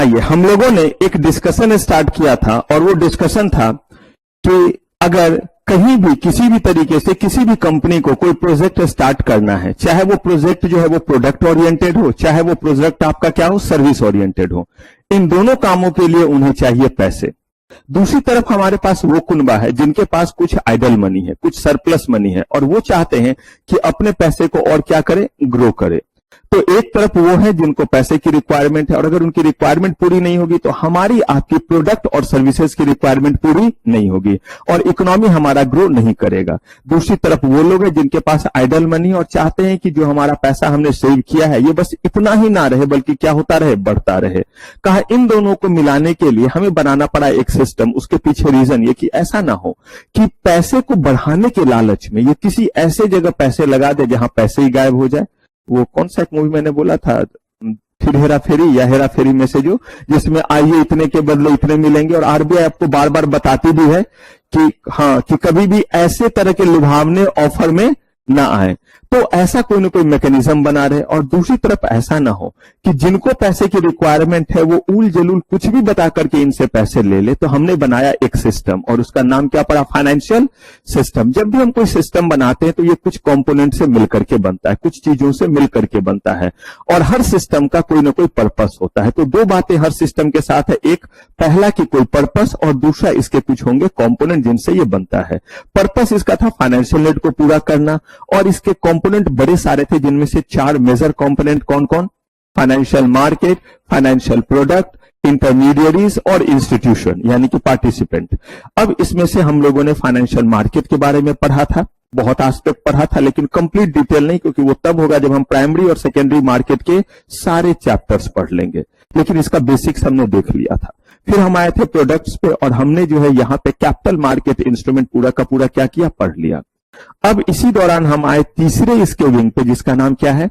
आइए, हम लोगों ने एक डिस्कशन स्टार्ट किया था और वो डिस्कशन था कि अगर कहीं भी किसी भी तरीके से किसी भी कंपनी को कोई प्रोजेक्ट स्टार्ट करना है, चाहे वो प्रोजेक्ट जो है वो प्रोडक्ट ओरिएंटेड हो, चाहे वो प्रोजेक्ट आपका क्या हो, सर्विस ओरिएंटेड हो, इन दोनों कामों के लिए उन्हें चाहिए पैसे। दूसरी तरफ हमारे पास वो कुनबा है जिनके पास कुछ आइडल मनी है, कुछ सरप्लस मनी है, और वो चाहते हैं कि अपने पैसे को और क्या करे, ग्रो करे। तो एक तरफ वो है जिनको पैसे की रिक्वायरमेंट है, और अगर उनकी रिक्वायरमेंट पूरी नहीं होगी तो हमारी आपकी प्रोडक्ट और सर्विसेज की रिक्वायरमेंट पूरी नहीं होगी और इकोनॉमी हमारा ग्रो नहीं करेगा। दूसरी तरफ वो लोग हैं जिनके पास आइडल मनी और चाहते हैं कि जो हमारा पैसा हमने सेव किया है ये बस इतना ही ना रहे बल्कि क्या होता रहे, बढ़ता रहे। कहा इन दोनों को मिलाने के लिए हमें बनाना पड़ा एक सिस्टम। उसके पीछे रीजन ये कि ऐसा ना हो कि पैसे को बढ़ाने के लालच में ये किसी ऐसे जगह पैसे लगा दे जहां पैसे ही गायब हो जाए। वो कौन सा एक मूवी मैंने बोला था, फिर हेरा फेरी या हेरा फेरी में से, जो जिसमें आइए इतने के बदले इतने मिलेंगे, और आरबीआई आपको बार बार बताती भी है कि हाँ, कि कभी भी ऐसे तरह के लुभावने ऑफर में ना आए। तो ऐसा कोई ना कोई मैकेनिज्म बना रहे। और दूसरी तरफ ऐसा ना हो कि जिनको पैसे की रिक्वायरमेंट है वो उल जलूल कुछ भी बता करके इनसे पैसे ले ले। तो हमने बनाया एक सिस्टम और उसका नाम क्या पड़ा, फाइनेंशियल सिस्टम। जब भी हम कोई सिस्टम बनाते हैं तो ये कुछ कंपोनेंट से मिलकर के बनता है, कुछ चीजों से मिलकर के बनता है, और हर सिस्टम का कोई ना कोई पर्पस होता है। तो दो बातें हर सिस्टम के साथ है, एक पहला कि कोई पर्पस, और दूसरा इसके कुछ होंगे कंपोनेंट जिनसे ये बनता है। पर्पस इसका था फाइनेंशियल नीड को पूरा करना, और इसके कंपोनेंट बड़े सारे थे जिनमें से 4 मेजर कंपोनेंट कौन कौन, financial market, financial product, intermediaries और इंस्टीट्यूशन यानी कि पार्टिसिपेंट। अब इसमें से हम लोगों ने फाइनेंशियल मार्केट के बारे में पढ़ा था, बहुत एस्पेक्ट पढ़ा था, लेकिन कंप्लीट डिटेल नहीं, क्योंकि वो तब होगा जब हम प्राइमरी और सेकेंडरी मार्केट के सारे चैप्टर्स पढ़ लेंगे। लेकिन इसका बेसिक्स हमने देख लिया था। फिर हम आए थे प्रोडक्ट्स पे और हमने जो है यहां पे कैपिटल मार्केट इंस्ट्रूमेंट पूरा का पूरा क्या किया, पढ़ लिया। अब इसी दौरान हम आए तीसरे इसके विंग पे जिसका नाम क्या है,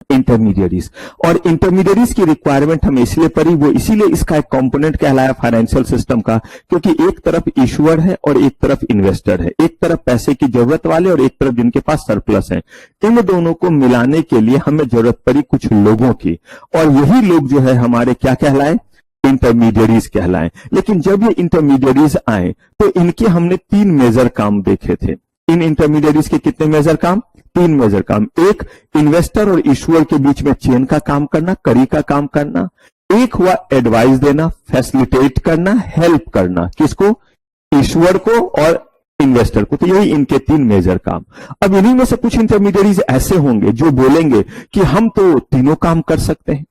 इंटरमीडियरीज। और इंटरमीडियरीज की रिक्वायरमेंट हमें इसलिए पड़ी, वो इसीलिए इसका एक कंपोनेंट कहलाया फाइनेंशियल सिस्टम का, क्योंकि एक तरफ इशुअर है और एक तरफ इन्वेस्टर है, एक तरफ पैसे की जरूरत वाले और एक तरफ जिनके पास सरप्लस है। इन दोनों को मिलाने के लिए हमें जरूरत पड़ी कुछ लोगों की, और यही लोग जो है हमारे क्या कहलाए, इंटरमीडियरीज कहलाए। लेकिन जब ये इंटरमीडियरीज आए तो इनके हमने 3 मेजर काम देखे थे। इन इंटरमीडियरीज के कितने मेजर काम, 3 मेजर काम। एक, इन्वेस्टर और इशुअर के बीच में चेन का काम करना, कड़ी का काम करना। एक हुआ एडवाइस देना, फैसिलिटेट करना, हेल्प करना, किसको, इशुअर को और इन्वेस्टर को। तो यही इनके 3 मेजर काम। अब इन्हीं में से कुछ इंटरमीडियरीज ऐसे होंगे जो बोलेंगे कि हम तो तीनों काम कर सकते हैं,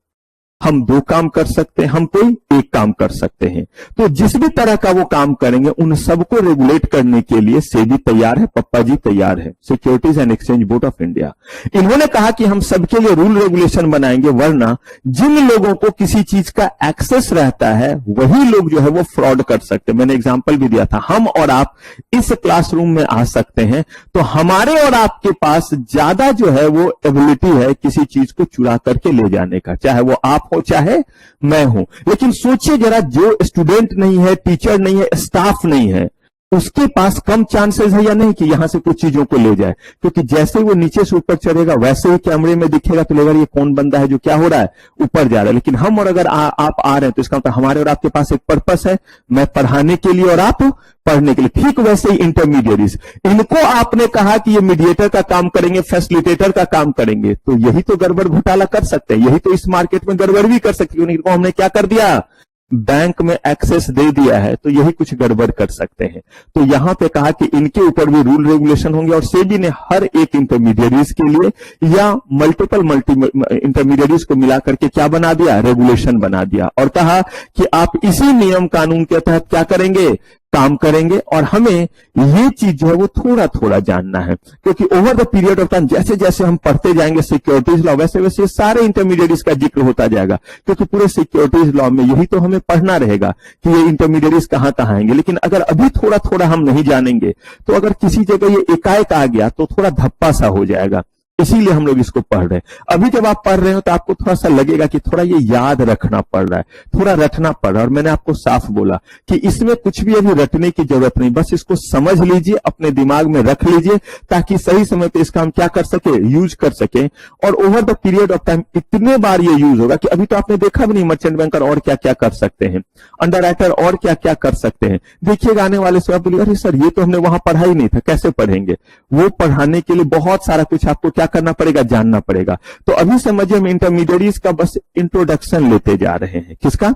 हम 2 काम कर सकते हैं, हम कोई एक काम कर सकते हैं। तो जिस भी तरह का वो काम करेंगे उन सबको रेगुलेट करने के लिए सेबी तैयार है, पप्पा जी तैयार है, securities and exchange board of India. इन्होंने कहा कि हम सबके लिए रूल रेगुलेशन बनाएंगे, वरना जिन लोगों को किसी चीज का एक्सेस रहता है वही लोग जो है वो फ्रॉड कर सकते हैं। मैंने एग्जांपल भी दिया था, हम और आप इस क्लासरूम में आ सकते हैं तो हमारे और आपके पास ज्यादा जो है वो एबिलिटी है किसी चीज को चुरा करके ले जाने का, चाहे वो आप हो चाहे मैं हूं। लेकिन सोचिए जरा, जो स्टूडेंट नहीं है, टीचर नहीं है, स्टाफ नहीं है, उसके पास कम चांसेस है या नहीं कि यहां से कुछ चीजों को ले जाए, क्योंकि जैसे ही वो नीचे से ऊपर चढ़ेगा वैसे ही कैमरे में दिखेगा तो लगेगा ये कौन बंदा है जो क्या हो रहा है, ऊपर जा रहा है। लेकिन हम और अगर आप आ रहे हैं तो इसका मतलब हमारे और आपके पास एक पर्पस है, मैं पढ़ाने के लिए और आप पढ़ने के लिए। ठीक वैसे ही इंटरमीडियरीज, इनको आपने कहा कि ये मीडिएटर का काम करेंगे, फैसिलिटेटर का काम करेंगे, तो यही तो गड़बड़ घोटाला कर सकते हैं, यही तो इस मार्केट में गड़बड़ भी कर सकते हैं। इनको हमने क्या कर दिया, बैंक में एक्सेस दे दिया है, तो यही कुछ गड़बड़ कर सकते हैं। तो यहां पे कहा कि इनके ऊपर भी रूल रेगुलेशन होंगे, और सेबी ने हर एक इंटरमीडियरीज के लिए या मल्टी इंटरमीडियरीज को मिलाकर के क्या बना दिया, रेगुलेशन बना दिया, और कहा कि आप इसी नियम कानून के तहत क्या करेंगे, काम करेंगे। और हमें ये चीज जो है वो थोड़ा थोड़ा जानना है, क्योंकि over the period of time जैसे जैसे हम पढ़ते जाएंगे सिक्योरिटीज लॉ, वैसे वैसे सारे इंटरमीडियरीज का जिक्र होता जाएगा, क्योंकि पूरे सिक्योरिटीज लॉ में यही तो हमें पढ़ना रहेगा कि ये इंटरमीडियरीज कहां कहां आएंगे। लेकिन अगर अभी थोड़ा थोड़ा हम नहीं जानेंगे तो अगर किसी जगह ये एकाएक आ गया तो थोड़ा धप्पा सा हो जाएगा। इसीलिए हम लोग इसको पढ़ रहे हैं। अभी जब आप पढ़ रहे हो तो आपको थोड़ा सा लगेगा कि थोड़ा ये याद रखना पड़ रहा है, थोड़ा रटना पड़ रहा है। और मैंने आपको साफ बोला कि इसमें कुछ भी अभी रटने की जरूरत नहीं, बस इसको समझ लीजिए, अपने दिमाग में रख लीजिए, ताकि सही समय पे इसका हम क्या कर सके, यूज कर सके। और over the period of time इतने बार ये यूज होगा कि अभी तो आपने देखा भी नहीं मर्चेंट बैंकर और क्या क्या कर सकते हैं, अंडरराइटर और क्या क्या कर सकते हैं। देखिएगा आने वाले समय बोलिए अरे सर ये तो हमने वहां पढ़ा ही नहीं था, कैसे पढ़ेंगे। वो पढ़ाने के लिए बहुत सारा कुछ आपको क्या करना पड़ेगा, जानना पड़ेगा। तो अभी समझिए हम इंटरमीडिएट्स का बस इंट्रोडक्शन लेते जा रहे हैं। किसका?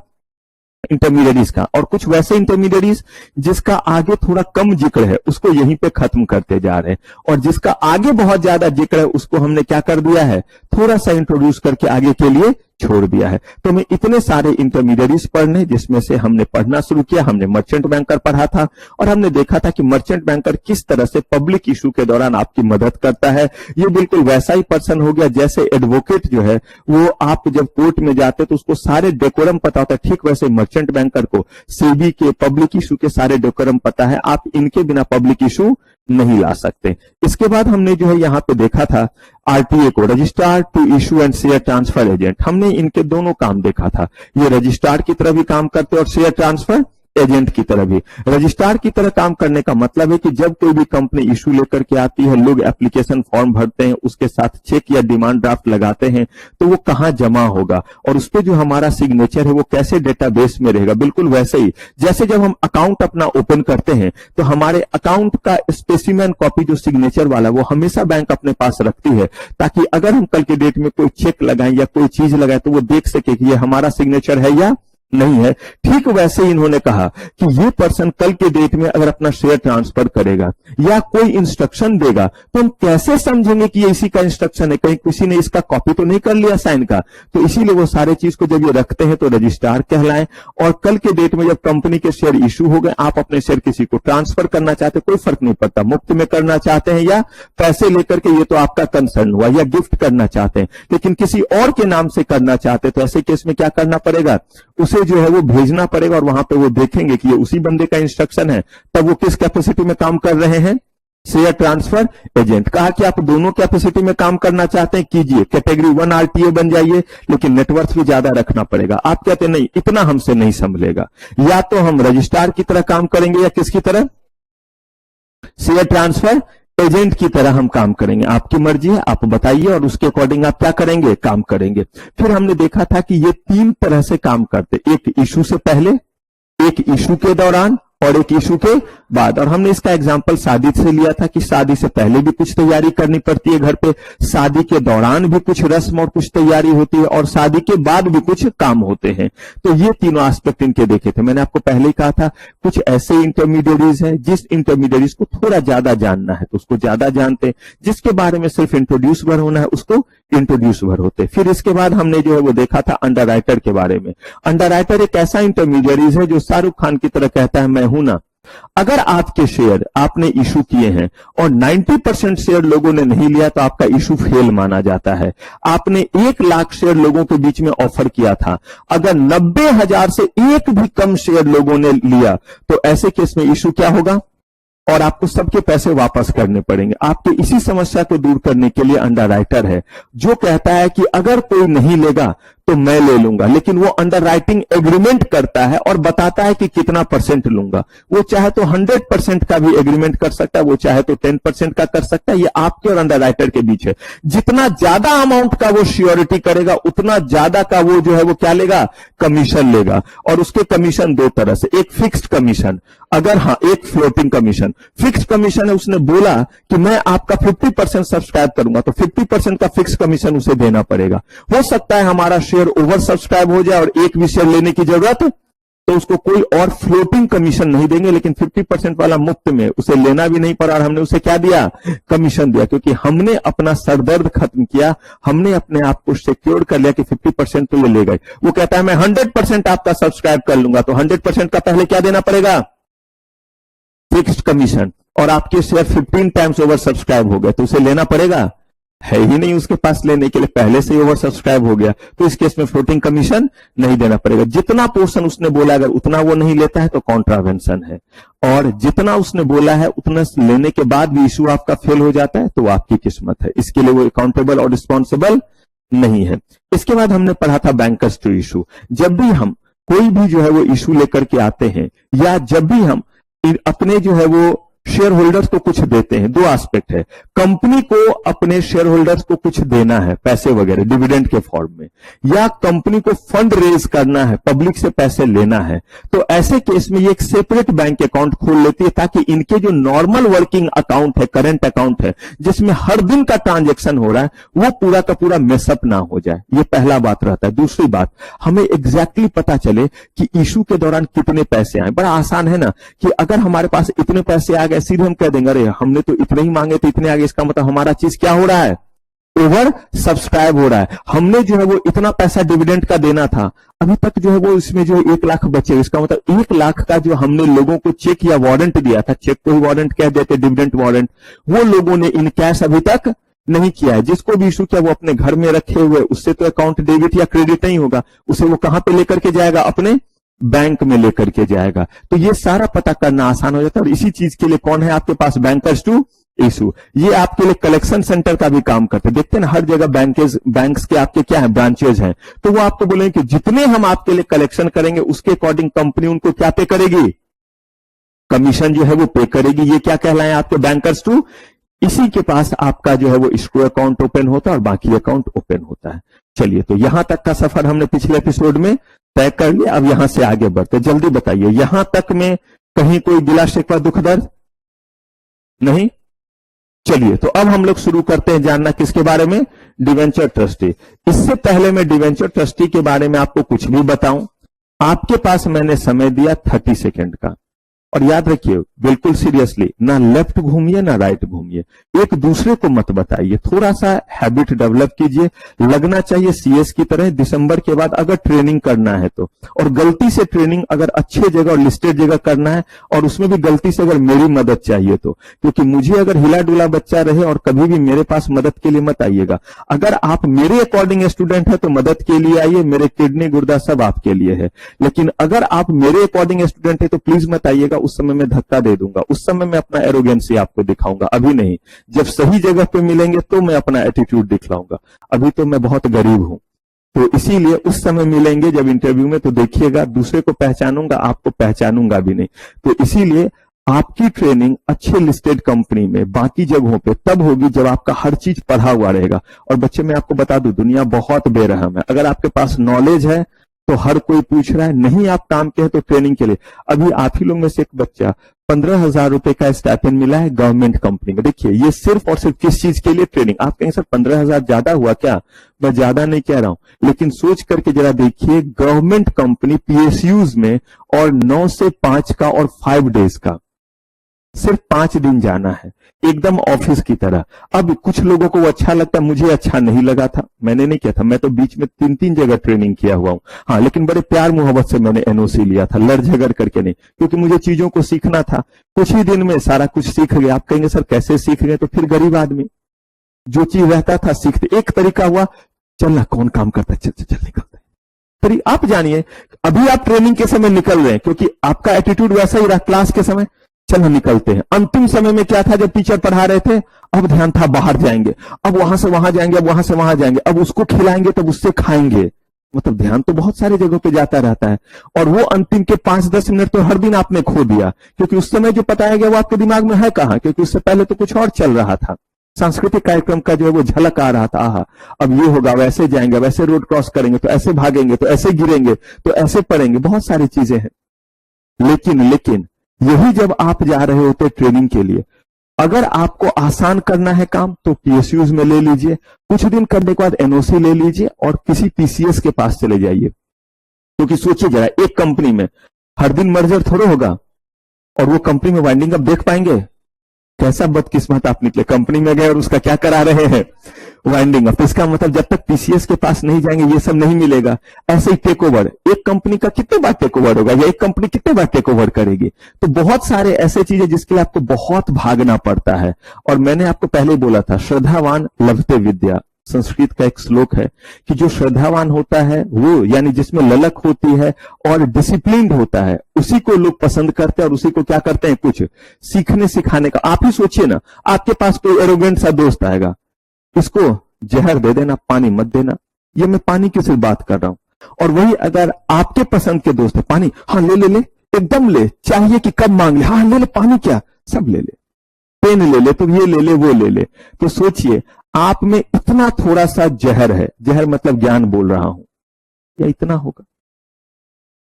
इंटरमीडिएट्स का। और कुछ वैसे इंटरमीडिएट्स जिसका आगे थोड़ा कम जिक्र है उसको यहीं पे खत्म करते जा रहे हैं, और जिसका आगे बहुत ज्यादा जिक्र है उसको हमने क्या कर दिया है, थोड़ा सा इंट्रोड्यूस करके आगे के लिए छोड़ दिया है। तो हमें इतने सारे इंटरमीडिएट्स पढ़ने, जिसमें से हमने पढ़ना शुरू किया, हमने मर्चेंट बैंकर पढ़ा था और हमने देखा था कि मर्चेंट बैंकर किस तरह से पब्लिक इशू के दौरान आपकी मदद करता है। ये बिल्कुल वैसा ही पर्सन हो गया जैसे एडवोकेट जो है वो आप जब कोर्ट में जाते तो उसको सारे डेकोरम पता होता है, ठीक वैसे मर्चेंट बैंकर को सेबी के पब्लिक इशू के सारे डेकोरम पता है। आप इनके बिना पब्लिक इशू नहीं ला सकते। इसके बाद हमने जो है यहाँ पे देखा था आरटीए को, registrar to issue and share transfer agent. हमने इनके दोनों काम देखा था, ये रजिस्ट्रार की तरह भी काम करते और शेयर ट्रांसफर एजेंट की तरह भी। रजिस्ट्रार की तरह काम करने का मतलब है कि जब कोई भी कंपनी इशू लेकर के आती है, लोग एप्लीकेशन फॉर्म भरते हैं, उसके साथ चेक या डिमांड ड्राफ्ट लगाते हैं, तो वो कहां जमा होगा और उस पर जो हमारा सिग्नेचर है वो कैसे डेटाबेस में रहेगा। बिल्कुल वैसे ही जैसे जब हम अकाउंट अपना ओपन करते हैं तो हमारे अकाउंट का स्पेसिमेन कॉपी जो सिग्नेचर वाला वो हमेशा बैंक अपने पास रखती है, ताकि अगर हम कल के डेट में कोई चेक लगाएं या कोई चीज लगाएं तो वो देख सके कि ये हमारा सिग्नेचर है या नहीं है। ठीक वैसे ही इन्होंने कहा कि ये पर्सन कल के डेट में अगर अपना शेयर ट्रांसफर करेगा या कोई इंस्ट्रक्शन देगा तो हम कैसे समझेंगे कि ये इसी का इंस्ट्रक्शन है, कहीं किसी ने इसका कॉपी तो नहीं कर लिया साइन का। तो इसीलिए वो सारे चीज को जब ये रखते हैं तो रजिस्ट्रार कहलाए। और कल के डेट में जब कंपनी के शेयर इशू हो गए, आप अपने शेयर किसी को ट्रांसफर करना चाहते, कोई फर्क नहीं पड़ता, मुफ्त में करना चाहते हैं या पैसे लेकर के, ये तो आपका कंसर्न हुआ, या गिफ्ट करना चाहते हैं, लेकिन किसी और के नाम से करना चाहते तो ऐसे केस में क्या करना पड़ेगा, उसे जो है वो भेजना पड़ेगा और वहां पे वो देखेंगे कि ये उसी बंदे का इंस्ट्रक्शन है। तब वो किस कैपेसिटी में काम कर रहे हैं, शेयर ट्रांसफर एजेंट। कहा कि आप दोनों कैपेसिटी में काम करना चाहते हैं, कीजिए, कैटेगरी 1 आरटीए बन जाइए, लेकिन नेटवर्क भी ज्यादा रखना पड़ेगा। आप कहते हैं नहीं इतना हमसे नहीं संभलेगा, या तो हम रजिस्ट्रार की तरह काम करेंगे या किसकी तरह, शेयर ट्रांसफर एजेंट की तरह हम काम करेंगे। आपकी मर्जी है, आप बताइए और उसके अकॉर्डिंग आप क्या करेंगे, काम करेंगे। फिर हमने देखा था कि ये 3 तरह से काम करते, एक इशू से पहले, एक इशू के दौरान और एक इशू के बाद। और हमने इसका एग्जांपल शादी से लिया था कि शादी से पहले भी कुछ तैयारी करनी पड़ती है घर पे, शादी के दौरान भी कुछ रस्म और कुछ तैयारी होती है, और शादी के बाद भी कुछ काम होते हैं। तो ये तीनों एस्पेक्ट इनके देखे थे। मैंने आपको पहले ही कहा था कुछ ऐसे इंटरमीडिएट्स हैं जिस इंटरमीडिएट्स को थोड़ा ज्यादा जानना है तो उसको ज्यादा जानते, जिसके बारे में सिर्फ इंट्रोड्यूस भर होना है उसको इंट्रोड्यूस भर होते। फिर इसके बाद हमने जो है वो देखा था अंडरराइटर के बारे में। अंडरराइटर एक ऐसा इंटरमीडिएट है जो शाहरुख खान की तरह कहता है मैं हूं ना। अगर आपके शेयर आपने इशू किए हैं और 90% शेयर लोगों ने नहीं लिया तो आपका इशू फेल माना जाता है। आपने 1 लाख शेयर लोगों के बीच में ऑफर किया था, अगर 90,000 से एक भी कम शेयर लोगों ने लिया तो ऐसे केस में इशू क्या होगा, और आपको सबके पैसे वापस करने पड़ेंगे। आपके इसी समस्या को दूर करने के लिए अंडरराइटर है जो कहता है कि अगर कोई नहीं लेगा तो मैं ले लूंगा, लेकिन वो अंडरराइटिंग एग्रीमेंट करता है और बताता है कि कितना % लूंगा। वो चाहे तो 100% का भी एग्रीमेंट कर सकता है, वो चाहे तो 10% का कर सकता है। ये आपके और अंडरराइटर के बीच है। जितना ज्यादा अमाउंट का वो श्योरिटी करेगा उतना ज्यादा का वो जो है वो क्या लेगा, कमीशन लेगा। और उसके कमीशन 2 तरह से, एक फिक्स्ड कमीशन, अगर हाँ एक फ्लोटिंग कमीशन। फिक्स्ड कमीशन है, उसने बोला कि मैं आपका 50% सब्सक्राइब करूंगा तो 50% का फिक्स कमीशन उसे देना पड़ेगा। हो सकता है हमारा शेयर ओवर सब्सक्राइब हो जाए और एक भी शेयर लेने की जरूरत तो उसको कोई और फ्लोटिंग कमीशन नहीं देंगे, लेकिन 50% वाला मुफ्त में, उसे लेना भी नहीं पड़ा और हमने उसे क्या दिया, कमीशन दिया, क्योंकि हमने अपना सरदर्द खत्म किया, हमने अपने आप को सिक्योर कर लिया कि 50% तो ये ले गए। वो कहता है मैं 100% आपका सब्सक्राइब कर लूंगा तो 100% का पहले क्या देना पड़ेगा, फिक्स्ड कमीशन। और आपके शेयर 15 टाइम्स ओवर सब्सक्राइब हो गए तो उसे लेना पड़ेगा, है ही नहीं उसके पास लेने के लिए, पहले से ही ओवर सब्सक्राइब हो गया तो इस केस में फ्लोटिंग कमीशन नहीं देना पड़ेगा। जितना पोर्शन उसने बोला अगर उतना वो नहीं लेता है तो कॉन्ट्रावेंशन है। और जितना उसने बोला है उतना लेने के बाद भी इशू आपका फेल हो जाता है तो वो आपकी किस्मत है, इसके लिए वो अकाउंटेबल और रिस्पॉन्सिबल नहीं है। इसके बाद हमने पढ़ा था बैंकर्स टू इशू। जब भी हम कोई भी जो है वो इशू लेकर के आते हैं या जब भी हम अपने जो है वो शेयर होल्डर्स को कुछ देते हैं, दो एस्पेक्ट है, कंपनी को अपने शेयर होल्डर्स को कुछ देना है पैसे वगैरह डिविडेंड के फॉर्म में, या कंपनी को फंड रेज करना है, पब्लिक से पैसे लेना है, तो ऐसे केस में ये एक सेपरेट बैंक अकाउंट खोल लेती है ताकि इनके जो नॉर्मल वर्किंग अकाउंट है, करंट अकाउंट है, जिसमें हर दिन का ट्रांजेक्शन हो रहा है, वो पूरा का पूरा मेसअप ना हो जाए। ये पहला बात रहता है। दूसरी बात, हमें एग्जैक्टली पता चले कि इशू के दौरान कितने पैसे आए। बड़ा आसान है ना कि अगर हमारे पास इतने पैसे आ गए, सीधे हम कह देंगे अरे हमने तो इतने ही मांगे तो इतने आ गए, इसका मतलब हमारा चीज क्या हो रहा है, ओवर सब्सक्राइब हो रहा है। हमने जो है वो इतना पैसा डिविडेंड का देना था, अभी तक जो है वो इसमें जो 1 लाख बचे, इसका मतलब 1 लाख का जो हमने लोगों को चेक या वारंट दिया था, चेक को ही वारंट कह देते, डिविडेंड वारंट, वो लोगों ने इन कैश अभी तक नहीं किया है। जिसको भी इशू किया वो अपने घर में रखे हुए, उससे तो अकाउंट डेबिट या क्रेडिट नहीं होगा, उसे वो कहां पे लेकर के जाएगा, अपने बैंक में लेकर के जाएगा। तो ये सारा पता करना आसान हो जाता है। और इसी चीज के लिए कौन है आपके पास, बैंकर्स टू इशू। ये आपके लिए कलेक्शन सेंटर का भी काम करते हैं। देखते हैं ना हर जगह बैंक्स के आपके क्या है, ब्रांचेज हैं, तो वो आपको बोलेंगे कि जितने हम आपके लिए कलेक्शन करेंगे उसके अकॉर्डिंग कंपनी उनको क्या पे करेगी, कमीशन जो है वो पे करेगी। ये क्या कहलाए आपके बैंकर्स टू। इसी के पास आपका जो है वो एस्क्रो अकाउंट ओपन होता है और बाकी अकाउंट ओपन होता है। चलिए, तो यहां तक का सफर हमने पिछले एपिसोड में तय कर लिया। अब यहां से आगे बढ़ते, जल्दी बताइए, यहां तक में कहीं कोई गिला शिकवा दुख दर्द नहीं। चलिए, तो अब हम लोग शुरू करते हैं जानना किसके बारे में, डिवेंचर ट्रस्टी। इससे पहले मैं डिवेंचर ट्रस्टी के बारे में आपको कुछ भी बताऊं, आपके पास मैंने समय दिया 30 सेकेंड का। और याद रखिए, बिल्कुल सीरियसली, ना लेफ्ट घूमिए ना राइट घूमिए, एक दूसरे को मत बताइए, थोड़ा सा हैबिट डेवलप कीजिए। लगना चाहिए सीएस की तरह दिसंबर के बाद अगर ट्रेनिंग करना है तो, और गलती से ट्रेनिंग अगर अच्छे जगह और लिस्टेड जगह करना है, और उसमें भी गलती से अगर मेरी मदद चाहिए तो, क्योंकि मुझे अगर हिला डुला बच्चा रहे और कभी भी मेरे पास मदद के लिए मत आइएगा। अगर आप मेरे अकॉर्डिंग स्टूडेंट है तो मदद के लिए आइए, मेरे किडनी गुर्दा सब आपके लिए है। लेकिन अगर आप मेरे अकॉर्डिंग स्टूडेंट है तो प्लीज मत आइएगा, उस समय मैं धक्का दे दूंगा, उस समय मैं अपना एरोगेंसी आपको दिखाऊंगा, अभी नहीं। जब सही जगह पे मिलेंगे तो मैं अपना एटीट्यूड दिखलाऊंगा, अभी तो मैं बहुत गरीब हूं। तो इसीलिए उस समय मिलेंगे जब इंटरव्यू में, तो देखिएगा दूसरे को पहचानूंगा, आपको पहचानूंगा भी नहीं। तो इसीलिए आपकी ट्रेनिंग अच्छे लिस्टेड कंपनी में, बाकी जगहों पे तब होगी जब आपका हर चीज पढ़ा हुआ रहेगा। और बच्चे, मैं आपको बता दूं, दुनिया बहुत बेरहम है। अगर आपके पास नॉलेज है तो हर कोई पूछ रहा है, नहीं आप काम के हैं तो ट्रेनिंग के लिए। अभी आप ही लोग में से एक बच्चा 15,000 रुपए का स्टाइपेंड मिला है गवर्नमेंट कंपनी में। देखिए, ये सिर्फ और सिर्फ किस चीज के लिए, ट्रेनिंग। आप कहेंगे सर 15,000 ज्यादा हुआ क्या, मैं ज्यादा नहीं कह रहा हूं, लेकिन सोच करके जरा देखिए, गवर्नमेंट कंपनी पीएसयूज में, और 9 से 5 का और 5 डेज का, सिर्फ 5 दिन जाना है, एकदम ऑफिस की तरह। अब कुछ लोगों को वो अच्छा लगता है, मुझे अच्छा नहीं लगा था, मैंने नहीं किया था, मैं तो बीच में 3-3 जगह ट्रेनिंग किया हुआ हूं। हाँ, लेकिन बड़े प्यार मोहब्बत से मैंने एनओसी लिया था, लड़ झगड़ करके नहीं, क्योंकि मुझे चीजों को सीखना था। कुछ ही दिन में सारा कुछ सीख गया। आप कहेंगे सर कैसे सीख गए, तो फिर गरीब आदमी जो चीज रहता था सीखते। एक तरीका हुआ, चलना कौन काम करता है, चल निकलते। फिर आप जानिए, अभी आप ट्रेनिंग के समय निकल रहे हैं क्योंकि आपका एटीट्यूड वैसा ही रहा क्लास के समय, चलो निकलते हैं। अंतिम समय में क्या था, जब टीचर पढ़ा रहे थे, अब ध्यान था बाहर जाएंगे, अब वहां से वहां जाएंगे, अब वहां से वहां जाएंगे, अब उसको खिलाएंगे तब उससे खाएंगे। मतलब ध्यान तो बहुत सारी जगहों पे जाता रहता है। और वो अंतिम के 5-10 मिनट तो हर दिन आपने खो दिया, क्योंकि उस समय जो बताया गया वो आपके दिमाग में है कहां, क्योंकि उससे पहले तो कुछ और चल रहा था। सांस्कृतिक कार्यक्रम का जो है वो झलक आ रहा था, आहा अब ये होगा, वैसे जाएंगे, वैसे रोड क्रॉस करेंगे, तो ऐसे भागेंगे, तो ऐसे गिरेंगे, तो ऐसे पढ़ेंगे, बहुत सारी चीजें हैं। लेकिन यही जब आप जा रहे होते ट्रेनिंग के लिए, अगर आपको आसान करना है काम तो पीएसयूज में ले लीजिए, कुछ दिन करने के बाद एनओसी ले लीजिए और किसी पीसीएस के पास चले जाइए। क्योंकि सोचिए जरा, एक कंपनी में हर दिन मर्जर थोड़ा होगा, और वो कंपनी में वाइंडिंग अप देख पाएंगे। कैसा बदकिस्मत आप निकले, कंपनी में गए और उसका क्या करा रहे हैं, वाइंडिंग अप। इसका मतलब जब तक पीसीएस के पास नहीं जाएंगे ये सब नहीं मिलेगा। ऐसे ही टेक ओवर, एक कंपनी का कितने बार टेक ओवर होगा, या एक कंपनी कितने बार टेक ओवर करेगी। तो बहुत सारे ऐसे चीजें जिसके लिए आपको बहुत भागना पड़ता है। और मैंने आपको पहले ही बोला था, श्रद्धावान लभते विद्या, संस्कृत का एक श्लोक है कि जो श्रद्धावान होता है वो, यानी जिसमें ललक होती है और डिसिप्लिन्ड होता है, उसी को लोग पसंद करते हैं और उसी को क्या करते हैं, कुछ सीखने सिखाने का। आप ही सोचिए ना, आपके पास कोई एरोगेंट सा दोस्त आएगा, इसको जहर दे देना, पानी मत देना। ये मैं पानी की सिर्फ बात कर रहा हूं। और वही अगर आपके पसंद के दोस्त है, पानी, हाँ ले ले ले, एकदम ले, चाहिए कि कब मांग ले, हाँ ले ले, पानी क्या, सब ले ले, पेन ले ले, तो ये ले ले, वो ले ले। तो सोचिए, आप में इतना थोड़ा सा जहर है, जहर मतलब ज्ञान बोल रहा हूं, या इतना होगा,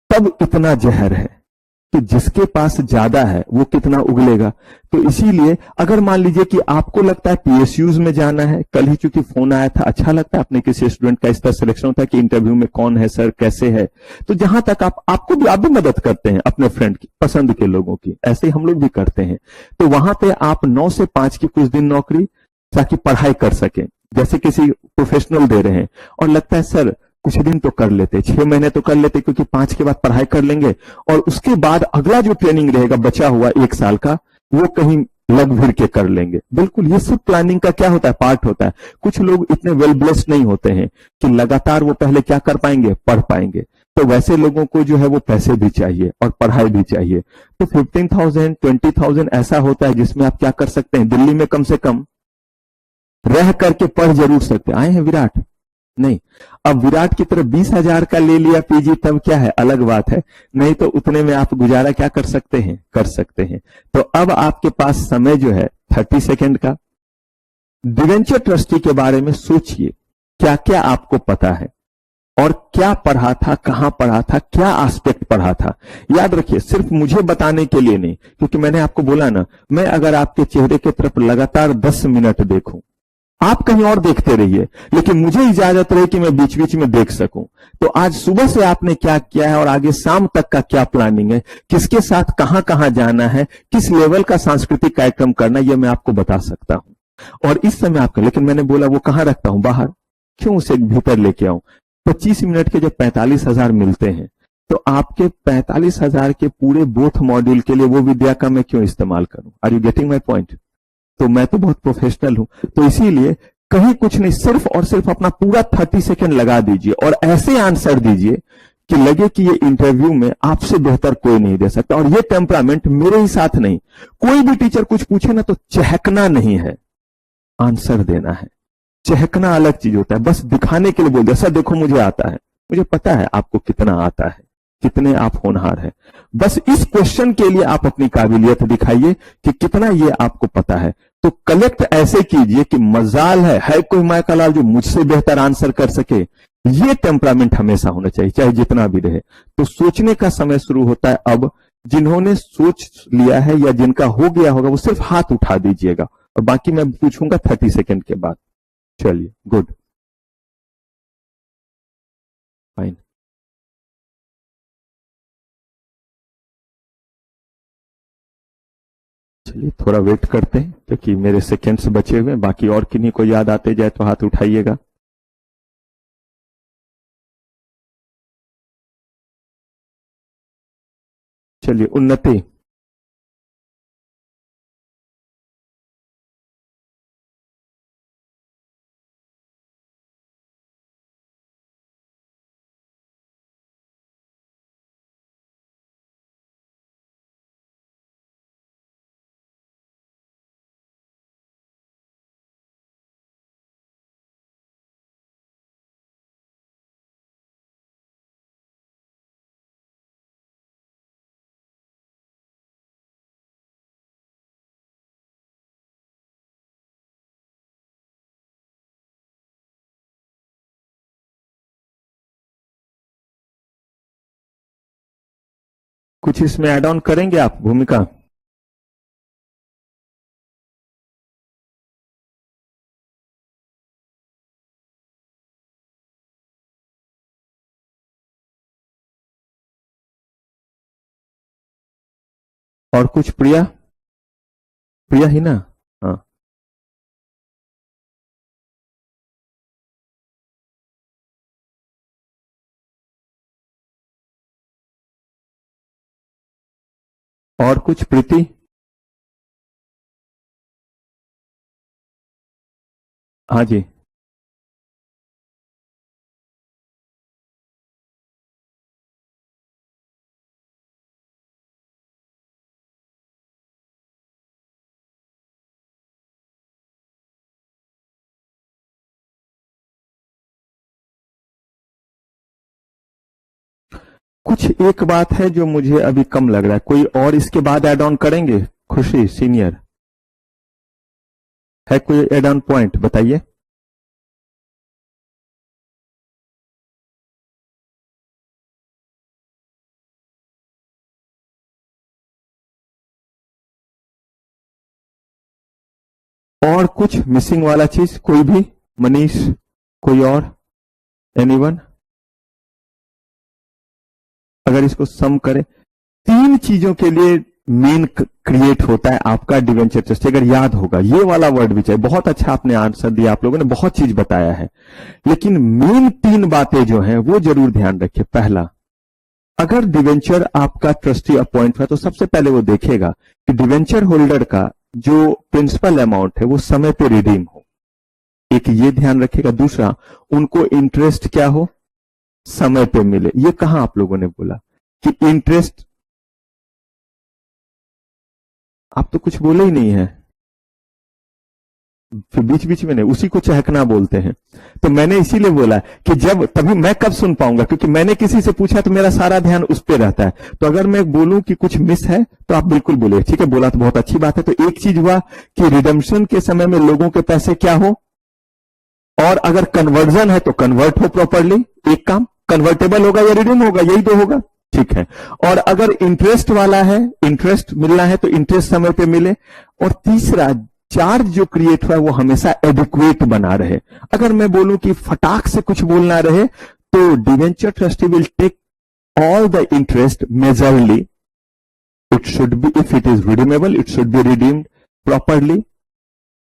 तब इतना जहर है कि जिसके पास ज्यादा है वो कितना उगलेगा। तो इसीलिए अगर मान लीजिए कि आपको लगता है पीएसयूज में जाना है, कल ही चूंकि फोन आया था, अच्छा लगता है अपने किसी स्टूडेंट का इस तरह सिलेक्शन होता है कि इंटरव्यू में कौन है सर, कैसे है, तो जहां तक आपको भी, आप भी मदद करते हैं अपने फ्रेंड की, पसंद के लोगों की, ऐसे ही हम लोग भी करते हैं। तो वहां पे आप 9 से 5 की कुछ दिन नौकरी, ताकि पढ़ाई कर सकें, जैसे किसी प्रोफेशनल दे रहे हैं, और लगता है सर कुछ दिन तो कर लेते, 6 महीने तो कर लेते, क्योंकि 5 के बाद पढ़ाई कर लेंगे और उसके बाद अगला जो ट्रेनिंग रहेगा बचा हुआ 1 साल का, वो कहीं लग भिड़ के कर लेंगे। बिल्कुल, ये सब प्लानिंग का क्या होता है, पार्ट होता है। कुछ लोग इतने वेल ब्लेस्ड नहीं होते हैं कि लगातार वो पहले क्या कर पाएंगे, पढ़ पाएंगे। तो वैसे लोगों को जो है वो पैसे भी चाहिए और पढ़ाई भी चाहिए। तो 15,000 20,000 ऐसा होता है जिसमें आप क्या कर सकते हैं, दिल्ली में कम से कम रह करके पढ़ जरूर सकते। आए हैं विराट? नहीं। अब विराट की तरफ 20,000 का ले लिया पीजी, तब क्या है, अलग बात है। नहीं तो उतने में आप गुजारा क्या कर सकते हैं, कर सकते हैं। तो अब आपके पास समय जो है 30 सेकेंड का। डिवेंचर ट्रस्टी के बारे में सोचिए, क्या क्या आपको पता है और क्या पढ़ा था, कहां पढ़ा था, क्या एस्पेक्ट पढ़ा था। याद रखिए, सिर्फ मुझे बताने के लिए नहीं, क्योंकि मैंने आपको बोला ना, मैं अगर आपके चेहरे की तरफ लगातार 10 मिनट देखूं, आप कहीं और देखते रहिए, लेकिन मुझे इजाजत रहे कि मैं बीच बीच में देख सकूं। तो आज सुबह से आपने क्या किया है और आगे शाम तक का क्या प्लानिंग है, किसके साथ कहां कहां जाना है, किस लेवल का सांस्कृतिक कार्यक्रम करना, यह मैं आपको बता सकता हूं। और इस समय आपका, लेकिन मैंने बोला वो कहां रखता हूं, बाहर, क्यों उसे भीतर लेके आऊं। 25 मिनट के जब 45,000 मिलते हैं, तो आपके 45,000 के पूरे बोथ मॉड्यूल के लिए वो विद्या का मैं क्यों इस्तेमाल करूं। Are you getting my point? तो मैं तो बहुत प्रोफेशनल हूं, तो इसीलिए कहीं कुछ नहीं, सिर्फ और सिर्फ अपना पूरा 30 सेकेंड लगा दीजिए और ऐसे आंसर दीजिए कि लगे कि ये इंटरव्यू में आपसे बेहतर कोई नहीं दे सकता। और ये टेम्परामेंट मेरे ही साथ नहीं, कोई भी टीचर कुछ पूछे ना तो चहकना नहीं है, आंसर देना है। चहकना अलग चीज होता है, बस दिखाने के लिए बोल दिया सर देखो मुझे आता है, मुझे पता है आपको कितना आता है, कितने आप होनहार हैं। बस इस क्वेश्चन के लिए आप अपनी काबिलियत दिखाइए कि कितना ये आपको पता है। तो कलेक्ट ऐसे कीजिए कि मजाल है कोई मायकालाल जो मुझसे बेहतर आंसर कर सके। ये टेम्परामेंट हमेशा होना चाहिए, चाहे जितना भी रहे। तो सोचने का समय शुरू होता है अब। जिन्होंने सोच लिया है या जिनका हो गया होगा वो सिर्फ हाथ उठा दीजिएगा, और बाकी मैं पूछूंगा 30 सेकेंड के बाद। चलिए, गुड, फाइन। चलिए थोड़ा वेट करते हैं, क्योंकि मेरे सेकेंड्स बचे हुए हैं। बाकी और किन्हीं को याद आते जाए तो हाथ उठाइएगा। चलिए, उन्नति। कुछ इसमें ऐड ऑन करेंगे आप, भूमिका? और कुछ? प्रिया, प्रिया ही ना? हाँ। और कुछ? प्रीति? हाँ जी। कुछ एक बात है जो मुझे अभी कम लग रहा है, कोई और इसके बाद ऐड ऑन करेंगे? खुशी सीनियर है कोई ऐड ऑन पॉइंट, बताइए। और कुछ मिसिंग वाला चीज कोई भी? मनीष, कोई और, एनीवन? अगर इसको सम करें, तीन चीजों के लिए मेन क्रिएट होता है आपका डिवेंचर ट्रस्ट, अगर याद होगा ये वाला वर्ड भी चाहिए। बहुत अच्छा आपने आंसर दिया, आप लोगों ने बहुत चीज बताया है, लेकिन मेन तीन बातें जो हैं वो जरूर ध्यान रखिए। पहला, अगर डिवेंचर आपका ट्रस्टी अपॉइंट हुआ तो सबसे पहले वो देखेगा कि डिवेंचर होल्डर का जो प्रिंसिपल अमाउंट है वो समय पे रिडीम हो, एक ये ध्यान रखेगा। दूसरा, उनको इंटरेस्ट क्या हो, समय पे मिले। ये कहां आप लोगों ने बोला कि इंटरेस्ट? आप तो कुछ बोले ही नहीं है, फिर बीच बीच में नहीं, उसी को चहकना बोलते हैं। तो मैंने इसीलिए बोला कि जब, तभी मैं कब सुन पाऊंगा, क्योंकि मैंने किसी से पूछा तो मेरा सारा ध्यान उस पर रहता है। तो अगर मैं बोलूं कि कुछ मिस है तो आप बिल्कुल बोलिए, ठीक है, बोला तो बहुत अच्छी बात है। तो एक चीज हुआ कि रिडम्पशन के समय में लोगों के पैसे क्या हो, और अगर कन्वर्जन है तो कन्वर्ट हो प्रॉपरली, एक काम कन्वर्टेबल होगा या रिडीम होगा, यही तो होगा, ठीक है। और अगर इंटरेस्ट वाला है, इंटरेस्ट मिलना है तो इंटरेस्ट समय पे मिले। और तीसरा, चार्ज जो क्रिएट हुआ है वो हमेशा एडिक्वेट बना रहे। अगर मैं बोलूं कि फटाक से कुछ बोलना रहे तो debenture trustee will take all the interest majorly, it should be, if it is redeemable it should be redeemed properly,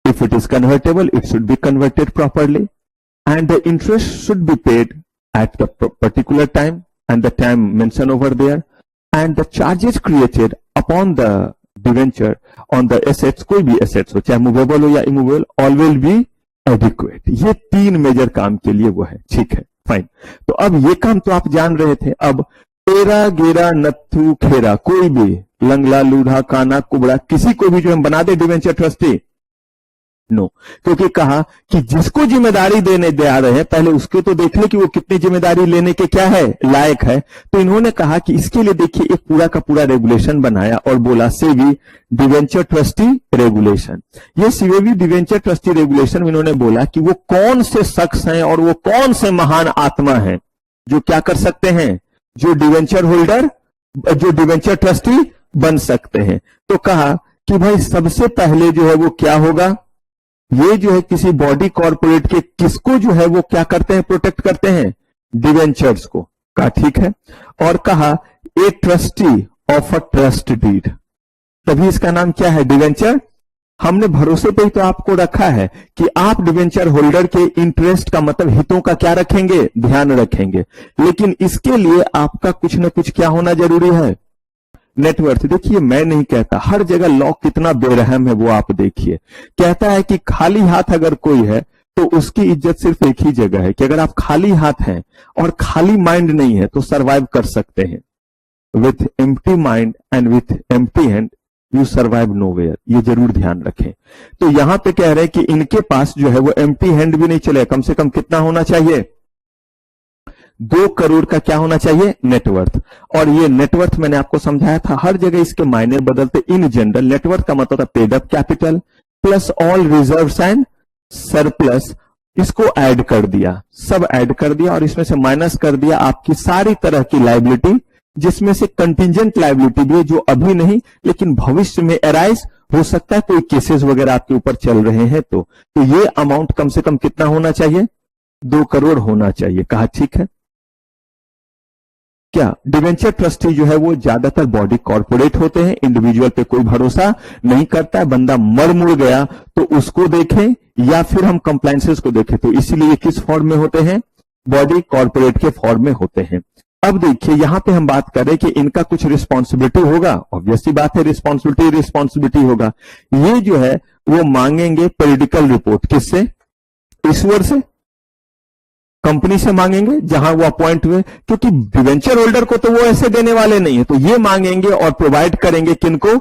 if it is convertible it should be converted properly, and the interest should be paid at the particular time and the time mentioned over there, and the charges created upon the debenture on the assets, कोई भी assets हो, चाहे movable हो या immovable, all will be adequate। ये तीन major काम के लिए वो है, ठीक है, फाइन। तो अब ये काम तो आप जान रहे थे। अब तेरा गेरा नत्थू खेरा, कोई भी लंगला लूढ़ा काना कुबड़ा, किसी को भी जो हम बना दे डिवेंचर ट्रस्टी, नो, क्योंकि कहा कि जिसको जिम्मेदारी देने दे आ रहे हैं पहले उसके तो देख ले कि वो कितनी जिम्मेदारी लेने के क्या है, लायक है। तो इन्होंने कहा कि इसके लिए देखिए एक पूरा का पूरा रेगुलेशन बनाया और बोला सेवी डिवेंचर ट्रस्टी रेगुलेशन। ये सीवेवी डिवेंचर ट्रस्टी रेगुलेशन में इन्होंने बोला कि वो कौन से शख्स हैं और वो कौन से महान आत्मा हैं जो क्या कर सकते हैं, जो डिवेंचर होल्डर, जो डिवेंचर ट्रस्टी बन सकते हैं। तो कहा कि भाई सबसे पहले जो है वो क्या होगा, ये जो है किसी बॉडी कॉर्पोरेट के किसको जो है वो क्या करते हैं, प्रोटेक्ट करते हैं, डिवेंचर्स को। कहा ठीक है, और कहा a trustee of a trust deed, तभी इसका नाम क्या है, डिवेंचर। हमने भरोसे पे ही तो आपको रखा है कि आप डिवेंचर होल्डर के इंटरेस्ट का मतलब हितों का क्या रखेंगे, ध्यान रखेंगे। लेकिन इसके लिए आपका कुछ ना कुछ क्या होना जरूरी है, नेटवर्थ। देखिए मैं नहीं कहता, हर जगह लॉ कितना बेरहम है वो आप देखिए। कहता है कि खाली हाथ अगर कोई है तो उसकी इज्जत सिर्फ एक ही जगह है कि अगर आप खाली हाथ हैं और खाली माइंड नहीं है तो सरवाइव कर सकते हैं। With empty mind and with empty hand you survive nowhere, ये जरूर ध्यान रखें। तो यहां पे कह रहे हैं कि इनके पास जो है वो एम्प्टी हैंड भी नहीं चले, कम से कम कितना होना चाहिए, 2 करोड़ का क्या होना चाहिए, नेटवर्थ। और ये नेटवर्थ मैंने आपको समझाया था, हर जगह इसके मायने बदलते। इन जनरल नेटवर्थ का मतलब paid up capital plus all reserves and surplus, इसको ऐड कर दिया, सब ऐड कर दिया और इसमें से माइनस कर दिया आपकी सारी तरह की लायबिलिटी, जिसमें से कंटिजेंट लायबिलिटी भी है जो अभी नहीं लेकिन भविष्य में अराइज हो सकता है, कोई केसेस वगैरह आपके ऊपर चल रहे हैं। तो ये अमाउंट कम से कम कितना होना चाहिए, 2 करोड़ होना चाहिए। कहा ठीक है। क्या डिवेंचर ट्रस्टी जो है वो ज्यादातर बॉडी कॉर्पोरेट होते हैं, इंडिविजुअल पे कोई भरोसा नहीं करता है, बंदा मर मुड़ गया तो उसको देखें या फिर हम कंप्लायंसेस को देखें, तो इसीलिए किस फॉर्म में होते हैं, बॉडी कॉर्पोरेट के फॉर्म में होते हैं। अब देखिए यहां पे हम बात करें कि इनका कुछ रिस्पॉन्सिबिलिटी होगा, ऑब्वियसली बात है, रिस्पॉन्सिबिलिटी होगा। ये जो है वो मांगेंगे पॉलिटिकल रिपोर्ट, किससे, ईश्वर से, कंपनी से मांगेंगे जहां वो अपॉइंट हुए, क्योंकि डिवेंचर होल्डर को तो वो ऐसे देने वाले नहीं है। तो ये मांगेंगे और प्रोवाइड करेंगे किनको,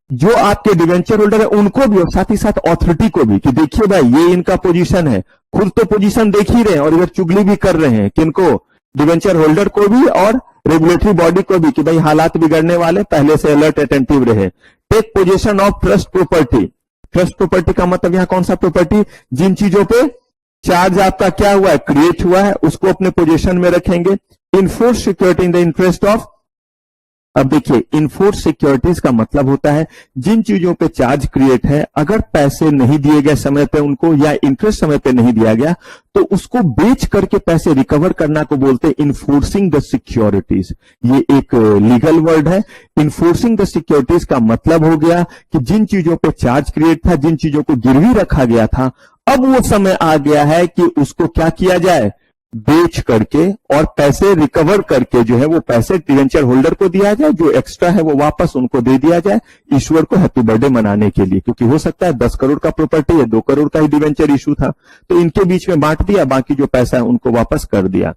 जो आपके डिवेंचर होल्डर है उनको भी और साथ ही साथ अथॉरिटी को भी, कि देखिए भाई ये इनका पोजीशन है, खुद तो पोजीशन देख ही रहे हैं और इधर चुगली भी कर रहे हैं, किनको, डिवेंचर होल्डर को भी और रेगुलेटरी बॉडी को भी कि भाई हालात बिगड़ने वाले, पहले से अलर्ट अटेंटिव रहे। Take position of trust property. Trust property का मतलब यहां कौन सा प्रॉपर्टी? जिन चीजों पे चार्ज आपका क्या हुआ है, क्रिएट हुआ है, उसको अपने पोजीशन में रखेंगे। Enforce security in the interest of, अब देखिए इनफोर्स सिक्योरिटीज का मतलब होता है जिन चीजों पे चार्ज क्रिएट है, अगर पैसे नहीं दिए गए समय पे उनको, या इंटरेस्ट समय पे नहीं दिया गया, तो उसको बेच करके पैसे रिकवर करना को बोलते हैं इन्फोर्सिंग द सिक्योरिटीज। ये एक लीगल वर्ड है। इन्फोर्सिंग द सिक्योरिटीज का मतलब हो गया कि जिन चीजों पे चार्ज क्रिएट था, जिन चीजों को गिरवी रखा गया था, अब वो समय आ गया है कि उसको क्या किया जाए, बेच करके और पैसे रिकवर करके जो है वो पैसे डिवेंचर होल्डर को दिया जाए, जो एक्स्ट्रा है वो वापस उनको दे दिया जाए ईश्वर को हैप्पी बर्थडे मनाने के लिए। क्योंकि हो सकता है 10 करोड़ का प्रॉपर्टी है, 2 करोड़ का ही डिवेंचर इशू था, तो इनके बीच में बांट दिया, बाकी जो पैसा है उनको वापस कर दिया।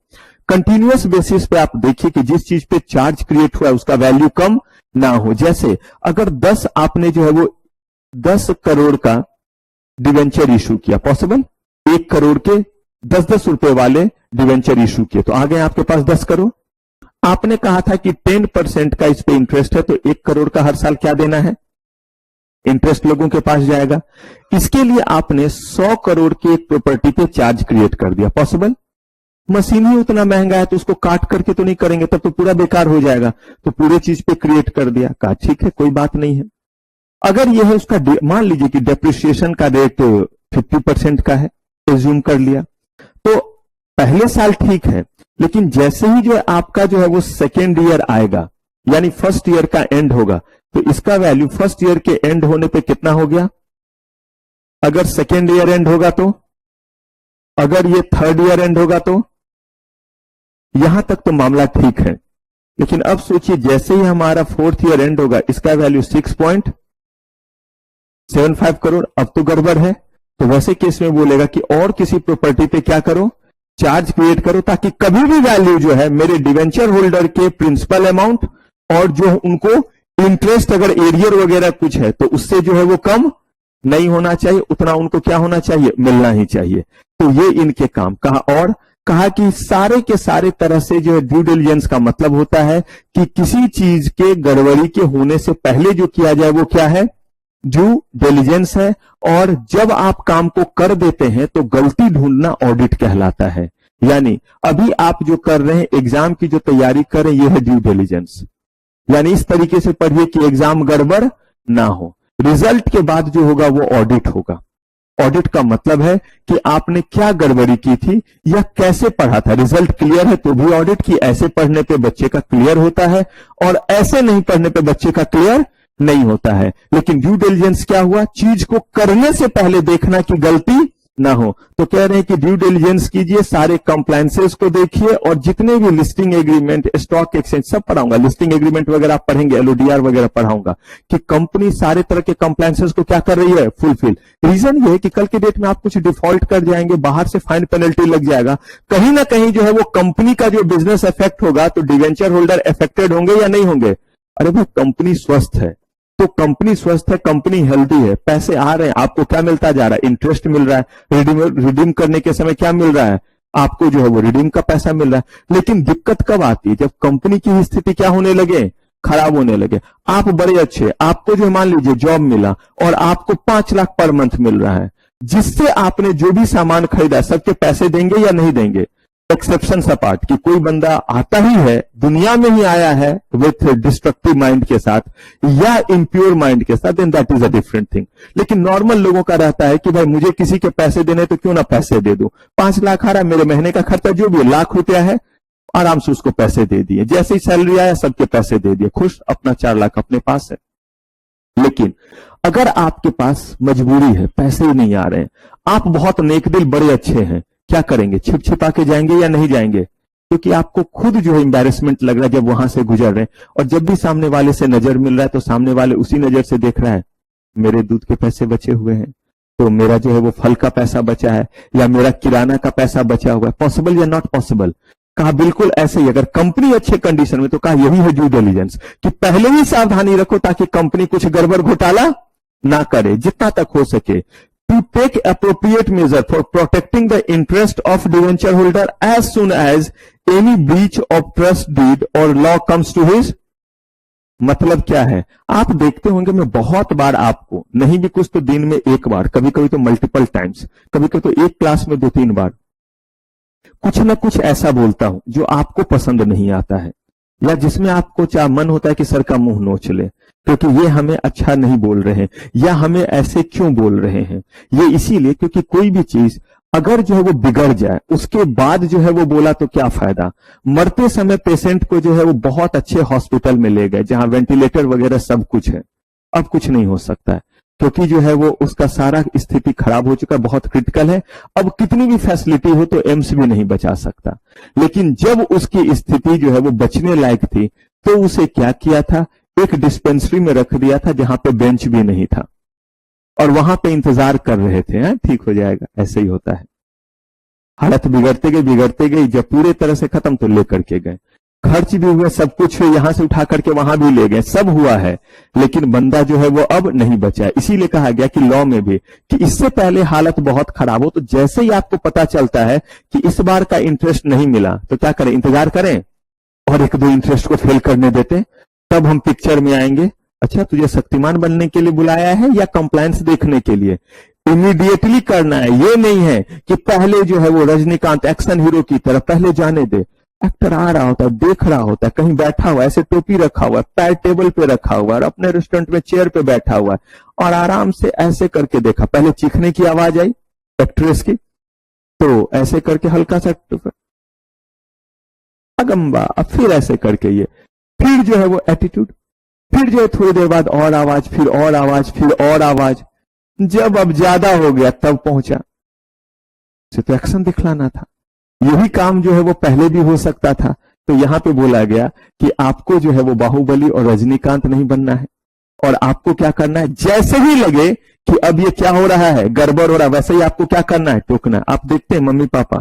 कंटिन्यूअस बेसिस पे आप देखिए कि जिस चीज पे चार्ज क्रिएट हुआ है उसका वैल्यू कम ना हो। जैसे अगर 10 आपने जो है वो 10 करोड़ का डिवेंचर इशू किया, पॉसिबल, 1 करोड़ के 10-10 रुपए वाले डिवेंचर इशू किए, तो आ गए आपके पास 10 करोड़। आपने कहा था कि 10% का इस पे इंटरेस्ट है, तो 1 करोड़ का हर साल क्या देना है, इंटरेस्ट लोगों के पास जाएगा। इसके लिए आपने 100 करोड़ की एक प्रॉपर्टी पे चार्ज क्रिएट कर दिया, पॉसिबल। मशीन ही उतना महंगा है तो उसको काट करके तो नहीं करेंगे, तब तो पूरा बेकार हो जाएगा, तो पूरे चीज पे क्रिएट कर दिया, कहा ठीक है कोई बात नहीं है। अगर यह है उसका, मान लीजिए कि डेप्रिसिएशन का रेट 50% का है, एज्यूम कर लिया, तो पहले साल ठीक है, लेकिन जैसे ही जो आपका जो है वो सेकेंड ईयर आएगा, यानी फर्स्ट ईयर का एंड होगा, तो इसका वैल्यू फर्स्ट ईयर के एंड होने पे कितना हो गया। अगर सेकेंड ईयर एंड होगा तो, अगर ये थर्ड ईयर एंड होगा तो, यहां तक तो मामला ठीक है। लेकिन अब सोचिए जैसे ही हमारा फोर्थ ईयर एंड होगा, इसका वैल्यू 6.75 करोड़, अब तो गड़बड़ है। तो वैसे केस में बोलेगा कि और किसी प्रॉपर्टी पे क्या करो, चार्ज क्रिएट करो, ताकि कभी भी वैल्यू जो है मेरे डिवेंचर होल्डर के प्रिंसिपल अमाउंट और जो उनको इंटरेस्ट अगर एरियर वगैरह कुछ है तो उससे जो है वो कम नहीं होना चाहिए, उतना उनको क्या होना चाहिए, मिलना ही चाहिए। तो ये इनके काम कहा। और कहा कि सारे के सारे तरह से जो है ड्यू डिलिजेंस का मतलब होता है कि किसी चीज के गड़बड़ी के होने से पहले जो किया जाए वो क्या है, ड्यू डिलिजेंस है। और जब आप काम को कर देते हैं तो गलती ढूंढना ऑडिट कहलाता है। यानी अभी आप जो कर रहे हैं, एग्जाम की जो तैयारी कर रहे हैं, ये है ड्यू डिलिजेंस। यानी इस तरीके से पढ़िए कि एग्जाम गड़बड़ ना हो। रिजल्ट के बाद जो होगा वो ऑडिट होगा। ऑडिट का मतलब है कि आपने क्या गड़बड़ी की थी या कैसे पढ़ा था। रिजल्ट क्लियर है तो भी ऑडिट की, ऐसे पढ़ने पे बच्चे का क्लियर होता है और ऐसे नहीं पढ़ने पे बच्चे का क्लियर नहीं होता है। लेकिन ड्यू डिलिजेंस क्या हुआ, चीज को करने से पहले देखना कि गलती ना हो। तो कह रहे हैं कि ड्यू डिलिजेंस कीजिए, सारे कंप्लायंसेस को देखिए और जितने भी लिस्टिंग एग्रीमेंट, स्टॉक एक्सचेंज सब पढ़ाऊंगा, लिस्टिंग एग्रीमेंट वगैरह आप पढ़ेंगे, एलओडीआर वगैरह पढ़ाऊंगा कि कंपनी सारे तरह के कंप्लायंसेस को क्या कर रही है, फुलफिल। रीजन ये है कि कल के डेट में आप कुछ डिफॉल्ट कर जाएंगे, बाहर से फाइन पेनल्टी लग जाएगा, कहीं ना कहीं जो है वो कंपनी का जो बिजनेस इफेक्ट होगा, तो डिवेंचर होल्डर इफेक्टेड होंगे या नहीं होंगे। अरे भाई कंपनी स्वस्थ है तो कंपनी स्वस्थ है, कंपनी हेल्दी है, पैसे आ रहे हैं, आपको क्या मिलता जा रहा है, इंटरेस्ट मिल रहा है, रिडीम करने के समय क्या मिल रहा है, आपको जो है वो रिडीम का पैसा मिल रहा है। लेकिन दिक्कत कब आती है, जब कंपनी की स्थिति क्या होने लगे, खराब होने लगे। आप बड़े अच्छे, आपको जो मान लीजिए जॉब मिला और आपको 5 लाख पर मंथ मिल रहा है, जिससे आपने जो भी सामान खरीदा सबके पैसे देंगे या नहीं देंगे। एक्सेप्शन अपार्ट कि कोई बंदा आता ही है, दुनिया में ही आया है विथ डिस्ट्रक्टिव माइंड के साथ या इम्प्योर माइंड के साथ, then that is a different thing. लेकिन नॉर्मल लोगों का रहता है कि भाई मुझे किसी के पैसे देने तो क्यों ना पैसे दे दो, 5 लाख आ रहा है, मेरे महीने का खर्चा जो भी लाख रुपया है, आराम से उसको पैसे दे दिए, जैसे ही सैलरी आया सबके पैसे दे दिए, खुश, अपना 4 लाख अपने पास है। लेकिन अगर आपके पास मजबूरी है, पैसे ही नहीं आ रहे हैं, आप बहुत नेक दिल, बड़े अच्छे हैं, क्या करेंगे, छिप छिपा के जाएंगे या नहीं जाएंगे, क्योंकि आपको खुद जो है एम्बैरेसमेंट लग रहा है जब वहां से गुजर रहे हैं। और जब भी सामने वाले से नजर मिल रहा है तो सामने वाले उसी नजर से देख रहा है, मेरे दूध के पैसे बचे हुए हैं, तो मेरा जो है वो फल का पैसा बचा है या मेरा किराना का पैसा बचा हुआ है। पॉसिबल या नॉट पॉसिबल, कहा बिल्कुल ऐसे ही। अगर कंपनी अच्छे कंडीशन में, तो कहा यही है ड्यू डिलिजेंस कि पहले ही सावधानी रखो ताकि कंपनी कुछ गड़बड़ घोटाला ना करे जितना तक हो सके। to take appropriate measure for protecting the interest of debenture holder as soon as any breach of trust deed or law comes to his। मतलब क्या है, आप देखते होंगे मैं बहुत बार आपको, नहीं भी कुछ तो दिन में एक बार, कभी कभी तो मल्टीपल टाइम्स, कभी कभी तो एक क्लास में 2-3 बार कुछ ना कुछ ऐसा बोलता हूं जो आपको पसंद नहीं आता है, या जिसमें आपको चाह मन होता है कि सर का मुंह नोच ले, क्योंकि ये हमें अच्छा नहीं बोल रहे हैं, या हमें ऐसे क्यों बोल रहे हैं। ये इसीलिए क्योंकि कोई भी चीज अगर जो है वो बिगड़ जाए, उसके बाद जो है वो बोला तो क्या फायदा। मरते समय पेशेंट को जो है वो बहुत अच्छे हॉस्पिटल में ले गए, जहां वेंटिलेटर वगैरह सब कुछ है, अब कुछ नहीं हो सकता है, क्योंकि जो है वो उसका सारा स्थिति खराब हो चुका, बहुत क्रिटिकल है। अब कितनी भी फैसिलिटी हो तो एम्स भी नहीं बचा सकता। लेकिन जब उसकी स्थिति जो है वो बचने लायक थी, तो उसे क्या किया था, एक डिस्पेंसरी में रख दिया था जहां पे बेंच भी नहीं था, और वहां पे इंतजार कर रहे थे, ठीक हो जाएगा। ऐसे ही होता है, हालत बिगड़ते गई, जब पूरे तरह से खत्म तो लेकर के गए, खर्च भी हुआ, सब कुछ यहां से उठा करके वहां भी ले गए, सब हुआ है, लेकिन बंदा जो है वो अब नहीं बचा है। इसीलिए कहा गया कि लॉ में भी कि इससे पहले हालत बहुत खराब हो तो जैसे ही आपको पता चलता है कि इस बार का इंटरेस्ट नहीं मिला तो क्या करें, इंतजार करें और 1-2 इंटरेस्ट को फेल करने देते, तब हम पिक्चर में आएंगे। अच्छा, तुझे शक्तिमान बनने के लिए बुलाया है या कंप्लायंस देखने के लिए? इमीडिएटली करना है, ये नहीं है कि पहले जो है वो रजनीकांत एक्शन हीरो की तरह पहले जाने दे। एक्टर आ रहा होता है, देख रहा होता है, कहीं बैठा हुआ, ऐसे टोपी रखा हुआ है, पैर टेबल पे रखा हुआ है, और अपने रेस्टोरेंट में चेयर पे बैठा हुआ है, और आराम से ऐसे करके देखा, पहले चीखने की आवाज आई एक्ट्रेस की, तो ऐसे करके हल्का सा अगंबा, अब फिर ऐसे करके ये, फिर जो है वो एटीट्यूड, फिर जो है थोड़ी देर बाद और आवाज, फिर और आवाज, फिर और आवाज, जब अब ज्यादा हो गया तब पहुंचा, उसे तो एक्शन दिखलाना था। यही काम जो है वो पहले भी हो सकता था, तो यहां पे बोला गया कि आपको जो है वो बाहुबली और रजनीकांत नहीं बनना है, और आपको क्या करना है, जैसे ही लगे कि अब ये क्या हो रहा है, गड़बड़ हो रहा है, वैसे ही आपको क्या करना है, टोकना। आप देखते हैं मम्मी पापा,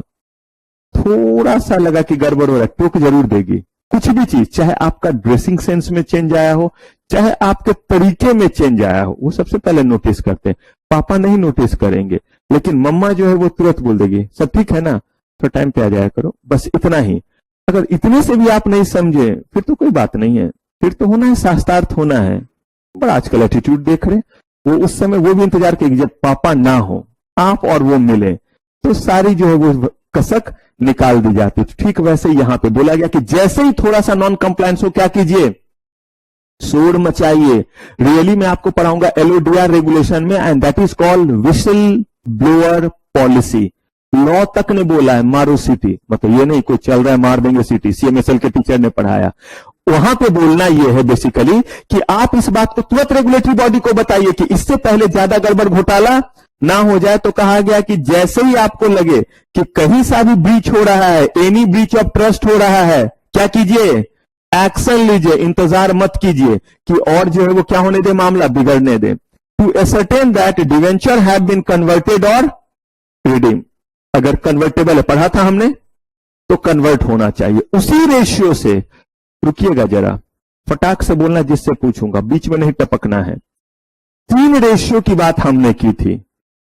थोड़ा सा लगा कि गड़बड़ हो रहा है, टोक जरूर देगी। कुछ भी चीज, चाहे आपका ड्रेसिंग सेंस में चेंज आया हो, चाहे आपके तरीके में चेंज आया हो, वो सबसे पहले नोटिस करते हैं। पापा नहीं नोटिस करेंगे, लेकिन मम्मा जो है वो तुरंत बोल देगी, सब ठीक है ना, तो टाइम पे आ जाया करो, बस इतना ही। अगर इतने से भी आप नहीं समझे फिर तो कोई बात नहीं है, फिर तो होना है, शास्त्रार्थ होना है। बड़ा आजकल एटीट्यूड देख रहे, वो उस समय वो भी इंतजार करेगी जब पापा ना हो, आप और वो मिले, तो सारी जो है वो कसक निकाल दी जाती। ठीक वैसे ही यहां पे बोला गया कि जैसे ही थोड़ा सा नॉन कंप्लायंस हो, क्या कीजिए, शोर मचाइए। रियली मैं आपको पढ़ाऊंगा LODR रेगुलेशन में, and that is called whistle blower policy. Law तक ने बोला है मारो सीटी, मतलब ये नहीं कोई चल रहा है मार देंगे सीटी, CMSL के टीचर ने पढ़ाया। वहां पे बोलना ये है बेसिकली कि आप इस बात को तुरंत रेगुलेटरी बॉडी को बताइए कि इससे पहले ज्यादा गड़बड़ घोटाला ना हो जाए। तो कहा गया कि जैसे ही आपको लगे कि कहीं सा भी ब्रीच हो रहा है, एनी ब्रीच ऑफ ट्रस्ट हो रहा है, क्या कीजिए, एक्शन लीजिए, इंतजार मत कीजिए कि और जो है वो क्या होने दे, मामला बिगड़ने दे। To ascertain that debenture have been converted और रिडीम, अगर कन्वर्टेबल है, पढ़ा था हमने, तो कन्वर्ट होना चाहिए उसी रेशियो से। रुकिएगा जरा, फटाक से बोलना जिससे पूछूंगा, बीच में नहीं टपकना है। 3 रेशियो की बात हमने की थी,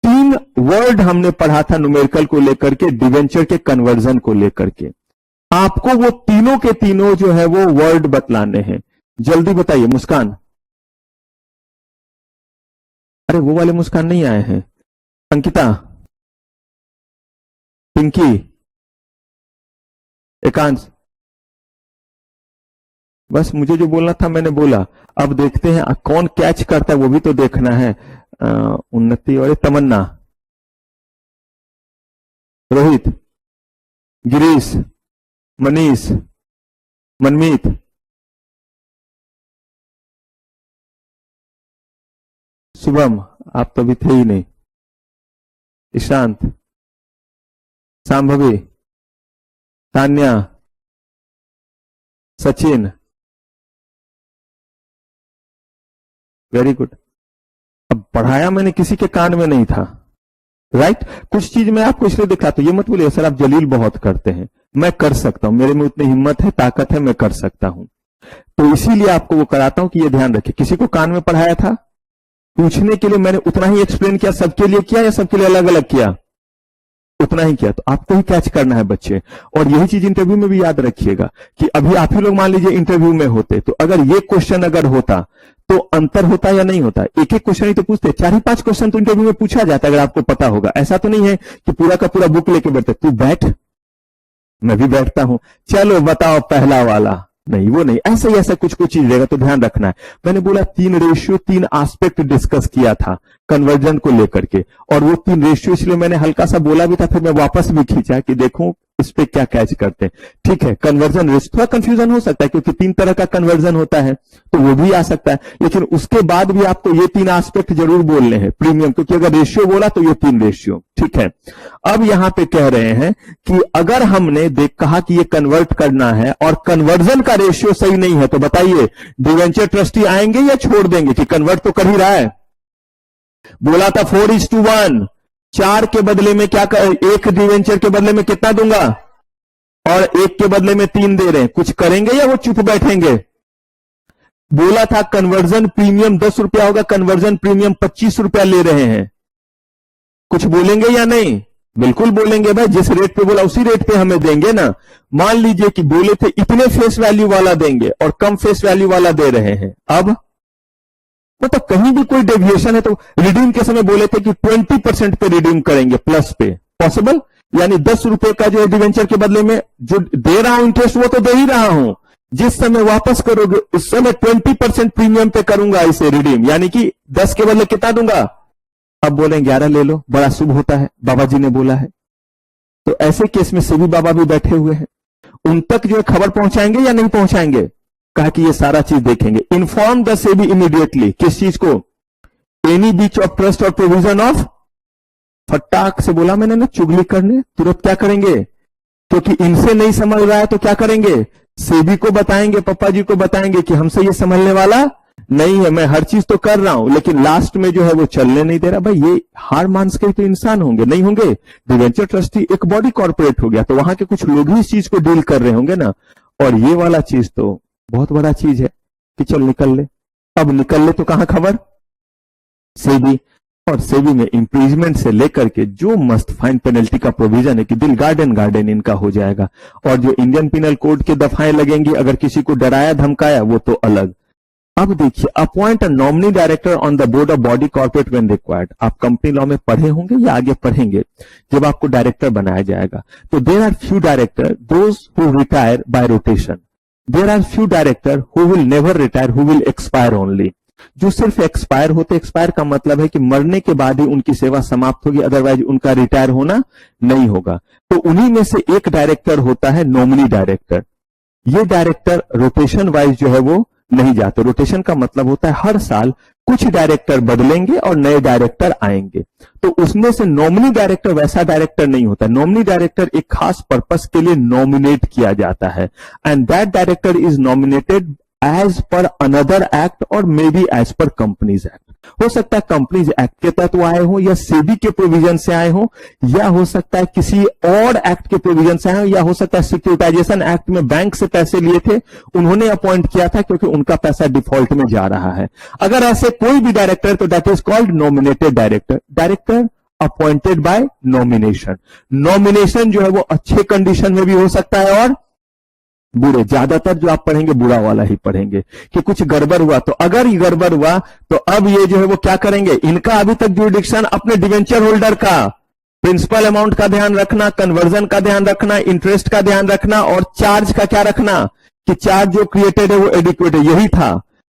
3 वर्ड हमने पढ़ा था न्यूमेरिकल को लेकर के, डिवेंचर के कन्वर्जन को लेकर के। आपको वो तीनों के तीनों जो है वो वर्ड बतलाने हैं। जल्दी बताइए। मुस्कान, अरे वो वाले मुस्कान नहीं आए हैं। अंकिता, पिंकी, एकांश, बस मुझे जो बोलना था मैंने बोला। अब देखते हैं कौन कैच करता है, वो भी तो देखना है। उन्नति और तमन्ना, रोहित, गिरीश, मनीष, मनमीत, शुभम, आप तो अभी थे ही नहीं, ईशांत, सांभवी, तान्या, सचिन, वेरी गुड। अब पढ़ाया मैंने किसी के कान में नहीं था, राइट। कुछ चीज मैं आपको इसलिए दिखाता हूं, ये मत बोलिए सर आप जलील बहुत करते हैं, मैं कर सकता हूं, मेरे में उतनी हिम्मत है, ताकत है, मैं कर सकता हूं। तो इसीलिए आपको वो कराता हूं कि ये ध्यान रखिए। किसी को कान में पढ़ाया था, पूछने के लिए मैंने उतना ही एक्सप्लेन किया, सबके लिए किया या सबके लिए अलग अलग किया? उतना ही किया। तो आपको ही कैच करना है बच्चे। और यही चीज इंटरव्यू में भी याद रखिएगा कि अभी आप ही लोग मान लीजिए इंटरव्यू में होते तो अगर ये क्वेश्चन अगर होता तो अंतर होता या नहीं होता? एक एक क्वेश्चन ही तो पूछते, 4 ही 5 क्वेश्चन तो इंटरव्यू में पूछा जाता है, अगर आपको पता होगा। ऐसा तो नहीं है कि पूरा का पूरा बुक लेके बैठते, तू बैठ मैं भी बैठता हूं, चलो बताओ पहला वाला। नहीं, वो नहीं, ऐसे ही ऐसा कुछ कुछ चीज रहेगा, तो ध्यान रखना है। मैंने बोला 3 रेशियो 3 एस्पेक्ट डिस्कस किया था कन्वर्जन को लेकर के, और वो 3 रेशियो इसलिए मैंने हल्का सा बोला भी था, फिर मैं वापस भी खींचा कि देखो इस पे क्या कैच करते हैं। ठीक है, कन्वर्जन रेशियो थोड़ा कंफ्यूजन हो सकता है क्योंकि 3 तरह का कन्वर्जन होता है, तो वो भी आ सकता है, लेकिन उसके बाद भी आपको ये 3 एस्पेक्ट जरूर बोलने हैं प्रीमियम, क्योंकि अगर रेशियो बोला तो ये 3 रेशियो। ठीक है, अब यहां पे कह रहे हैं कि अगर हमने कहा कि ये कन्वर्ट करना है और कन्वर्जन का रेशियो सही नहीं है, तो बताइए डिवेंचर ट्रस्टी आएंगे या छोड़ देंगे? कि कन्वर्ट तो कर ही रहा है, बोला था 4:1, 4 के बदले में क्या कर, 1 डिवेंचर के बदले में कितना दूंगा, और 1 के बदले में 3 दे रहे हैं, कुछ करेंगे या वो चुप बैठेंगे? बोला था कन्वर्जन प्रीमियम 10 रुपया होगा, कन्वर्जन प्रीमियम 25 रुपया ले रहे हैं, कुछ बोलेंगे या नहीं? बिल्कुल बोलेंगे भाई, जिस रेट पे बोला उसी रेट पे हमें देंगे ना। मान लीजिए कि बोले थे इतने फेस वैल्यू वाला देंगे और कम फेस वैल्यू वाला दे रहे हैं, अब मतलब कहीं भी कोई डेविएशन है तो रिडीम के समय बोले थे कि 20% पे रिडीम करेंगे प्लस पे, पॉसिबल? यानी 10 रुपए का जो डिवेंचर के बदले में जो दे रहा हूं इंटरेस्ट वो तो दे ही रहा हूं, जिस समय वापस करोगे उस समय 20% प्रीमियम पे करूंगा इसे रिडीम, यानी कि 10 के बदले कितना दूंगा? अब बोले 11 ले लो, बड़ा शुभ होता है, बाबा जी ने बोला है। तो ऐसे केस में सेबी बाबा भी बैठे हुए हैं, उन तक जो है खबर पहुंचाएंगे या नहीं पहुंचाएंगे? कहा कि ये सारा चीज देखेंगे। इन्फॉर्म द सेबी इमीडिएटली, किस चीज को? एनी बीच ऑफ ट्रस्ट और प्रोविजन ऑफ, फटाक से बोला मैंने ना, चुगली करने तुरंत क्या करेंगे? क्योंकि इनसे नहीं समझ रहा है तो क्या करेंगे? सेबी को बताएंगे, पप्पा जी को बताएंगे कि हमसे ये समझने वाला नहीं है, मैं हर चीज तो कर रहा हूं लेकिन लास्ट में जो है वो चलने नहीं दे रहा। भाई ये हार मान के तो इंसान होंगे, नहीं होंगे? डिवेंचर ट्रस्टी एक बॉडी कॉर्पोरेट हो गया, तो वहां के कुछ लोग ही इस चीज को डील कर रहे होंगे ना। और ये वाला चीज तो बहुत बड़ा चीज है कि चल निकल ले। अब निकल ले तो कहां खबर? सेबी। और सेबी में इंप्रीजमेंट से लेकर के जो मस्त फाइन पेनल्टी का प्रोविजन है कि दिल गार्डन इनका हो जाएगा। और जो इंडियन पिनल कोड की दफाएं लगेंगी, अगर किसी को डराया धमकाया वो तो अलग। अब देखिए, appoint a nominee director on the board of body corporate when required. आप कंपनी लॉ में पढ़े होंगे या आगे पढ़ेंगे, जब आपको डायरेक्टर बनाया जाएगा तो there are few director those who retire by rotation, there are few director who will never retire, who will expire only. जो सिर्फ एक्सपायर होते, एक्सपायर का मतलब है कि मरने के बाद ही उनकी सेवा समाप्त होगी, अदरवाइज उनका रिटायर होना नहीं होगा। तो उन्हीं में से एक डायरेक्टर होता है नॉमिनी डायरेक्टर। ये डायरेक्टर रोटेशन वाइज जो है वो नहीं जाते। रोटेशन का मतलब होता है हर साल कुछ डायरेक्टर बदलेंगे और नए डायरेक्टर आएंगे। तो उसमें से नॉमिनी डायरेक्टर वैसा डायरेक्टर नहीं होता। नॉमिनी डायरेक्टर एक खास पर्पस के लिए नॉमिनेट किया जाता है, and that director is nominated as per another act और may be as per companies act. हो सकता है कंपनीज एक्ट के तहत वो आए हो, या सेबी के प्रोविजन से आए हो, या हो सकता है किसी और एक्ट के प्रोविजन से आए हो, या हो सकता है सिक्योरिटाइजेशन एक्ट में बैंक से पैसे लिए थे, उन्होंने अपॉइंट किया था क्योंकि उनका पैसा डिफॉल्ट में जा रहा है। अगर ऐसे कोई भी डायरेक्टर, तो that is called nominated director. Director appointed by nomination. Nomination जो है वो अच्छे कंडीशन में भी हो सकता है और बुरे। ज्यादातर जो आप पढ़ेंगे बुरा वाला ही पढ़ेंगे कि कुछ गड़बड़ हुआ। तो अगर ये गड़बड़ हुआ तो अब ये जो है वो क्या करेंगे? इनका अभी तक जुरिडिक्शन अपने डिवेंचर होल्डर का, प्रिंसिपल अमाउंट का ध्यान रखना, कन्वर्जन का ध्यान रखना, इंटरेस्ट का ध्यान रखना, और चार्ज का क्या रखना कि चार्ज जो क्रिएटेड है वो एडिक्वेट है, यही था।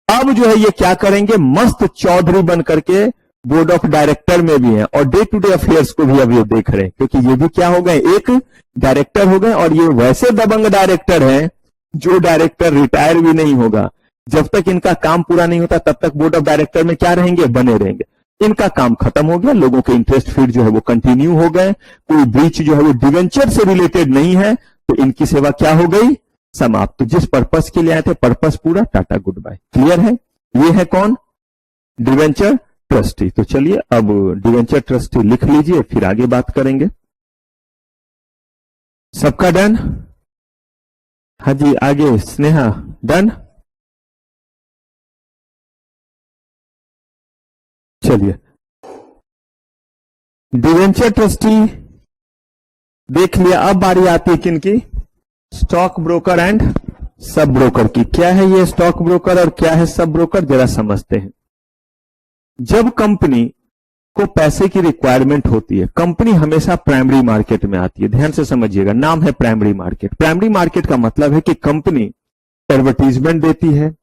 अब जो है ये क्या करेंगे? मस्त चौधरी बन करके बोर्ड ऑफ डायरेक्टर में भी है और डे टू डे अफेयर्स को भी अब ये देख रहे हैं, क्योंकि ये भी क्या हो गए? एक डायरेक्टर हो गए। और ये वैसे दबंग डायरेक्टर हैं जो डायरेक्टर रिटायर भी नहीं होगा। जब तक इनका काम पूरा नहीं होता तब तक बोर्ड ऑफ डायरेक्टर में क्या रहेंगे? बने रहेंगे। इनका काम खत्म हो गया, लोगों के इंटरेस्ट फिर जो है वो कंटिन्यू हो गए, कोई ब्रीच जो है वो डिवेंचर से रिलेटेड नहीं है, तो इनकी सेवा क्या हो गई? समाप्त। तो जिस पर्पस के लिए आए थे पर्पस पूरा, टाटा गुड बाय। क्लियर है? ये है कौन? Debenture trustee. तो चलिए अब डिवेंचर ट्रस्टी लिख लीजिए, फिर आगे बात करेंगे। सबका डन? हाँ जी, आगे स्नेहा डन? चलिए, डिवेंचर ट्रस्टी देख लिया। अब बारी आती है किनकी? Stock broker and sub broker की। क्या है ये स्टॉक ब्रोकर और क्या है सब ब्रोकर, जरा समझते हैं। जब कंपनी को पैसे की रिक्वायरमेंट होती है, कंपनी हमेशा प्राइमरी मार्केट में आती है। ध्यान से समझिएगा, नाम है प्राइमरी मार्केट। प्राइमरी मार्केट का मतलब है कि कंपनी एडवर्टीजमेंट देती है,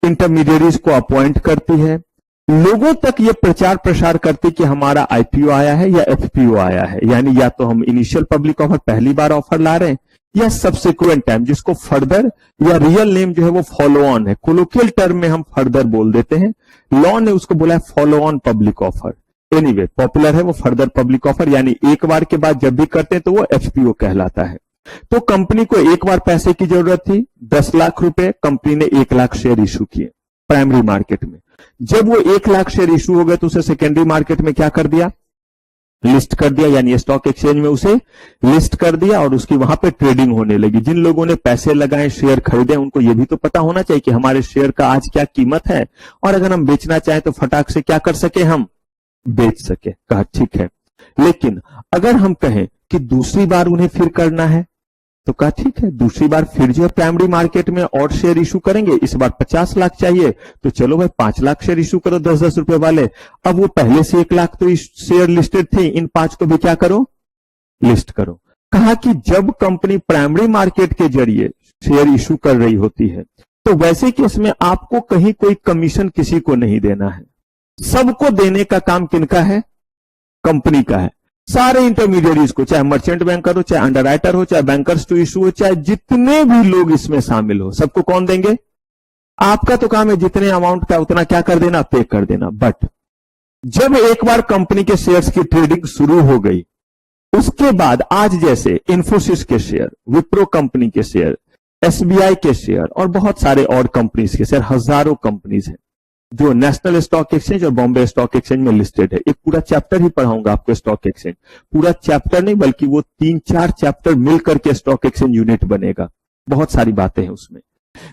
इंटरमीडिएरीज को अपॉइंट करती है, लोगों तक ये प्रचार प्रसार करती कि हमारा आईपीओ आया है या एफपीओ आया है, यानी या तो हम इनिशियल पब्लिक ऑफर पहली बार ऑफर ला रहे हैं या सब्सिक्वेंट टाइम, जिसको फर्दर या रियल नेम जो है वो फॉलो ऑन है। कोलोकियल टर्म में हम फर्दर बोल देते हैं, लॉ ने उसको बोला है follow on public offer. Anyway popular है वो फर्दर पब्लिक ऑफर, यानी एक बार के बाद जब भी करते हैं तो वो एफपीओ कहलाता है। तो कंपनी को एक बार पैसे की जरूरत थी, 10 लाख रुपए, कंपनी ने 1 लाख शेयर इशू किए प्राइमरी मार्केट में। जब वो 1 लाख शेयर इशू हो गए तो उसे सेकेंडरी मार्केट में क्या कर दिया? लिस्ट कर दिया, यानी स्टॉक एक्सचेंज में उसे लिस्ट कर दिया और उसकी वहां पे ट्रेडिंग होने लगी। जिन लोगों ने पैसे लगाए, शेयर खरीदे, उनको ये भी तो पता होना चाहिए कि हमारे शेयर का आज क्या कीमत है, और अगर हम बेचना चाहें तो फटाक से क्या कर सके, हम बेच सके। कहा ठीक है, लेकिन अगर हम कहें कि दूसरी बार उन्हें फिर करना है, तो कहा ठीक है, दूसरी बार फिर जो है प्राइमरी मार्केट में और शेयर इशू करेंगे। इस बार 50 लाख चाहिए, तो चलो भाई 5 लाख शेयर इशू करो 10-10 रुपए वाले। अब वो पहले से 1 लाख तो शेयर लिस्टेड थे, इन 5 को भी क्या करो, लिस्ट करो। कहा कि जब कंपनी प्राइमरी मार्केट के जरिए शेयर इशू कर रही होती है, तो वैसे केस में आपको कहीं कोई कमीशन किसी को नहीं देना है। सबको देने का काम किनका है? कंपनी का है। सारे इंटरमीडिएरीज को, चाहे मर्चेंट बैंकर हो, चाहे अंडरराइटर हो, चाहे बैंकर्स टू इशू हो, चाहे जितने भी लोग इसमें शामिल हो, सबको कौन देंगे? आपका तो काम है जितने अमाउंट का उतना क्या कर देना, पे कर देना। बट जब एक बार कंपनी के शेयर्स की ट्रेडिंग शुरू हो गई, उसके बाद आज जैसे इंफोसिस के शेयर, विप्रो कंपनी के शेयर, एसबीआई के शेयर और बहुत सारे और कंपनीज के शेयर, हजारों कंपनीज हैं जो नेशनल स्टॉक एक्सचेंज और बॉम्बे स्टॉक एक्सचेंज में लिस्टेड है। एक पूरा चैप्टर ही पढ़ाऊंगा आपको स्टॉक एक्सचेंज, पूरा चैप्टर नहीं बल्कि वो 3-4 चैप्टर मिलकर के स्टॉक एक्सचेंज यूनिट बनेगा। बहुत सारी बातें हैं उसमें।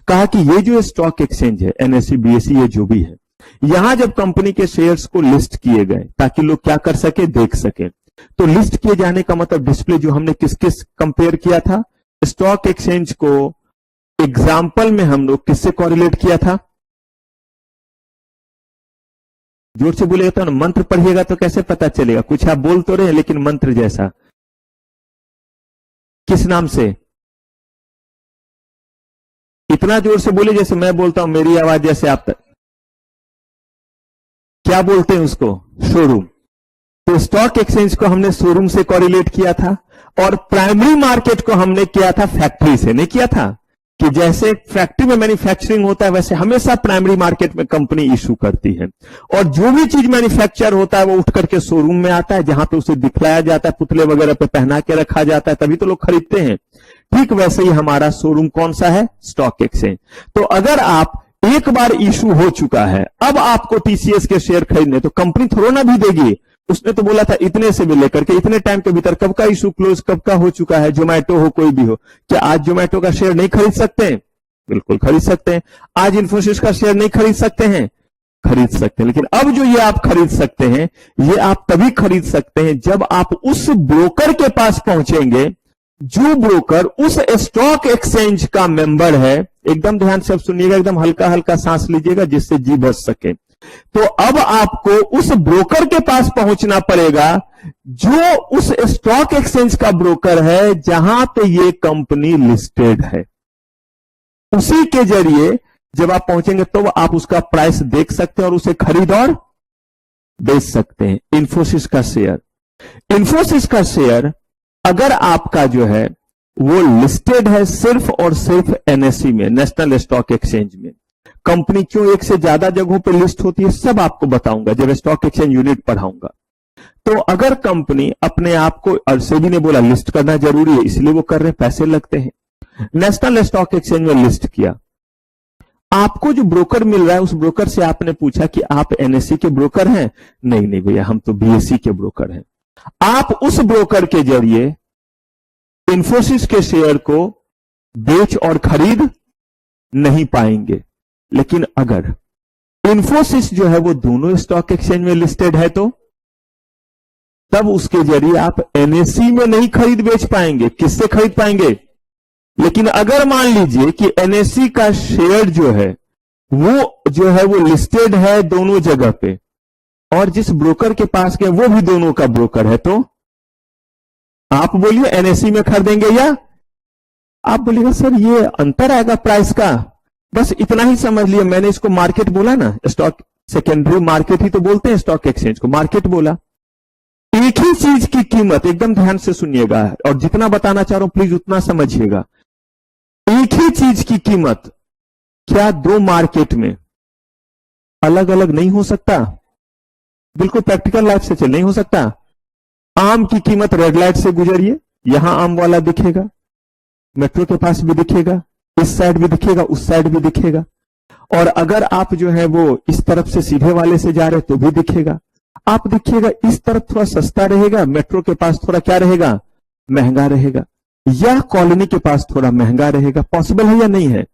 कहा कि ये जो स्टॉक एक्सचेंज है, एनएसई बीएसई, ये जो भी है, यहां जब कंपनी के शेयर्स को लिस्ट किए गए ताकि लोग क्या कर सके, देख सके, तो लिस्ट किए जाने का मतलब डिस्प्ले जो हमने किस किस कंपेयर किया था, स्टॉक एक्सचेंज को एग्जाम्पल में हम लोग किससे कॉरिलेट किया था? जोर से बोलेगा तो ना, मंत्र पढ़िएगा तो कैसे पता चलेगा? कुछ आप बोल तो रहे हैं लेकिन मंत्र जैसा। किस नाम से? इतना जोर से बोले जैसे मैं बोलता हूं, मेरी आवाज जैसे आप तक। क्या बोलते हैं उसको? शोरूम। तो स्टॉक एक्सचेंज को हमने शोरूम से कॉरिलेट किया था और प्राइमरी मार्केट को हमने किया था फैक्ट्री से। नहीं किया था कि जैसे फैक्ट्री में मैन्युफैक्चरिंग होता है वैसे हमेशा प्राइमरी मार्केट में कंपनी इशू करती है, और जो भी चीज मैन्युफैक्चर होता है वो उठ करके शोरूम में आता है, जहां पे उसे दिखलाया जाता है, पुतले वगैरह पे पहना के रखा जाता है, तभी तो लोग खरीदते हैं। ठीक वैसे ही हमारा शोरूम कौन सा है? Stock exchange. तो अगर आप एक बार इशू हो चुका है, अब आपको टीसीएस के शेयर खरीदने, तो कंपनी थोड़ा ना भी देगी। उसने तो बोला था इतने से भी लेकर के इतने टाइम के भीतर, कब का इशू क्लोज कब का हो चुका है, जोमेटो हो कोई भी हो। क्या आज जोमेटो का शेयर नहीं खरीद सकते हैं? बिल्कुल खरीद सकते हैं। आज इन्फोसिस का शेयर नहीं खरीद सकते हैं? खरीद सकते हैं। लेकिन अब जो ये आप खरीद सकते हैं, ये आप तभी खरीद सकते हैं जब आप उस ब्रोकर के पास पहुंचेंगे जो ब्रोकर उस स्टॉक एक्सचेंज का मेंबर है। एकदम ध्यान से अब सुनिएगा, एकदम हल्का हल्का सांस लीजिएगा जिससे जी बच सके। तो अब आपको उस ब्रोकर के पास पहुंचना पड़ेगा जो उस स्टॉक एक्सचेंज का ब्रोकर है जहां पे ये कंपनी लिस्टेड है। उसी के जरिए जब आप पहुंचेंगे तो आप उसका प्राइस देख सकते हैं और उसे खरीद और बेच सकते हैं। इंफोसिस का शेयर, इंफोसिस का शेयर अगर आपका जो है वो लिस्टेड है सिर्फ और सिर्फ एनएसई में, नेशनल स्टॉक एक्सचेंज में। कंपनी क्यों एक से ज्यादा जगहों पे लिस्ट होती है सब आपको बताऊंगा जब स्टॉक एक्सचेंज यूनिट पढ़ाऊंगा। तो अगर कंपनी अपने आप को, और सेबी ने बोला लिस्ट करना जरूरी है इसलिए वो कर रहे हैं, पैसे लगते हैं, नेशनल स्टॉक एक्सचेंज में लिस्ट किया। आपको जो ब्रोकर मिल रहा है उस ब्रोकर से आपने पूछा कि आप एनएसई के ब्रोकर हैं? नहीं नहीं भैया, हम तो बीएसई के ब्रोकर हैं। आप उस ब्रोकर के जरिए इंफोसिस के शेयर को बेच और खरीद नहीं पाएंगे। लेकिन अगर इन्फोसिस जो है वो दोनों स्टॉक एक्सचेंज में लिस्टेड है, तो तब उसके जरिए आप एनएससी में नहीं खरीद बेच पाएंगे। किससे खरीद पाएंगे? लेकिन अगर मान लीजिए कि एनएससी का शेयर जो है वो लिस्टेड है दोनों जगह पे, और जिस ब्रोकर के पास गए वो भी दोनों का ब्रोकर है, तो आप बोलिए एनएससी में खरीदेंगे या आप बोलिएगा सर ये अंतर आएगा प्राइस का। बस इतना ही समझ लिया, मैंने इसको मार्केट बोला ना, स्टॉक सेकेंडरी मार्केट ही तो बोलते हैं स्टॉक एक्सचेंज को, मार्केट बोला। एक ही चीज की कीमत, एकदम ध्यान से सुनिएगा और जितना बताना चाह रहा हूं प्लीज उतना समझिएगा, एक ही चीज की कीमत क्या दो मार्केट में अलग अलग नहीं हो सकता? बिल्कुल प्रैक्टिकल लाइफ से चल नहीं हो सकता। आम की कीमत रेड लाइट से गुजरिए, यहां आम वाला दिखेगा, मेट्रो के पास भी दिखेगा, इस साइड भी दिखेगा, उस साइड भी दिखेगा, और अगर आप जो है वो इस तरफ से सीधे वाले से जा रहे तो भी दिखेगा। आप देखिएगा इस तरफ थोड़ा सस्ता रहेगा, मेट्रो के पास थोड़ा क्या रहेगा, महंगा रहेगा, या कॉलोनी के पास थोड़ा महंगा रहेगा। पॉसिबल है या नहीं है?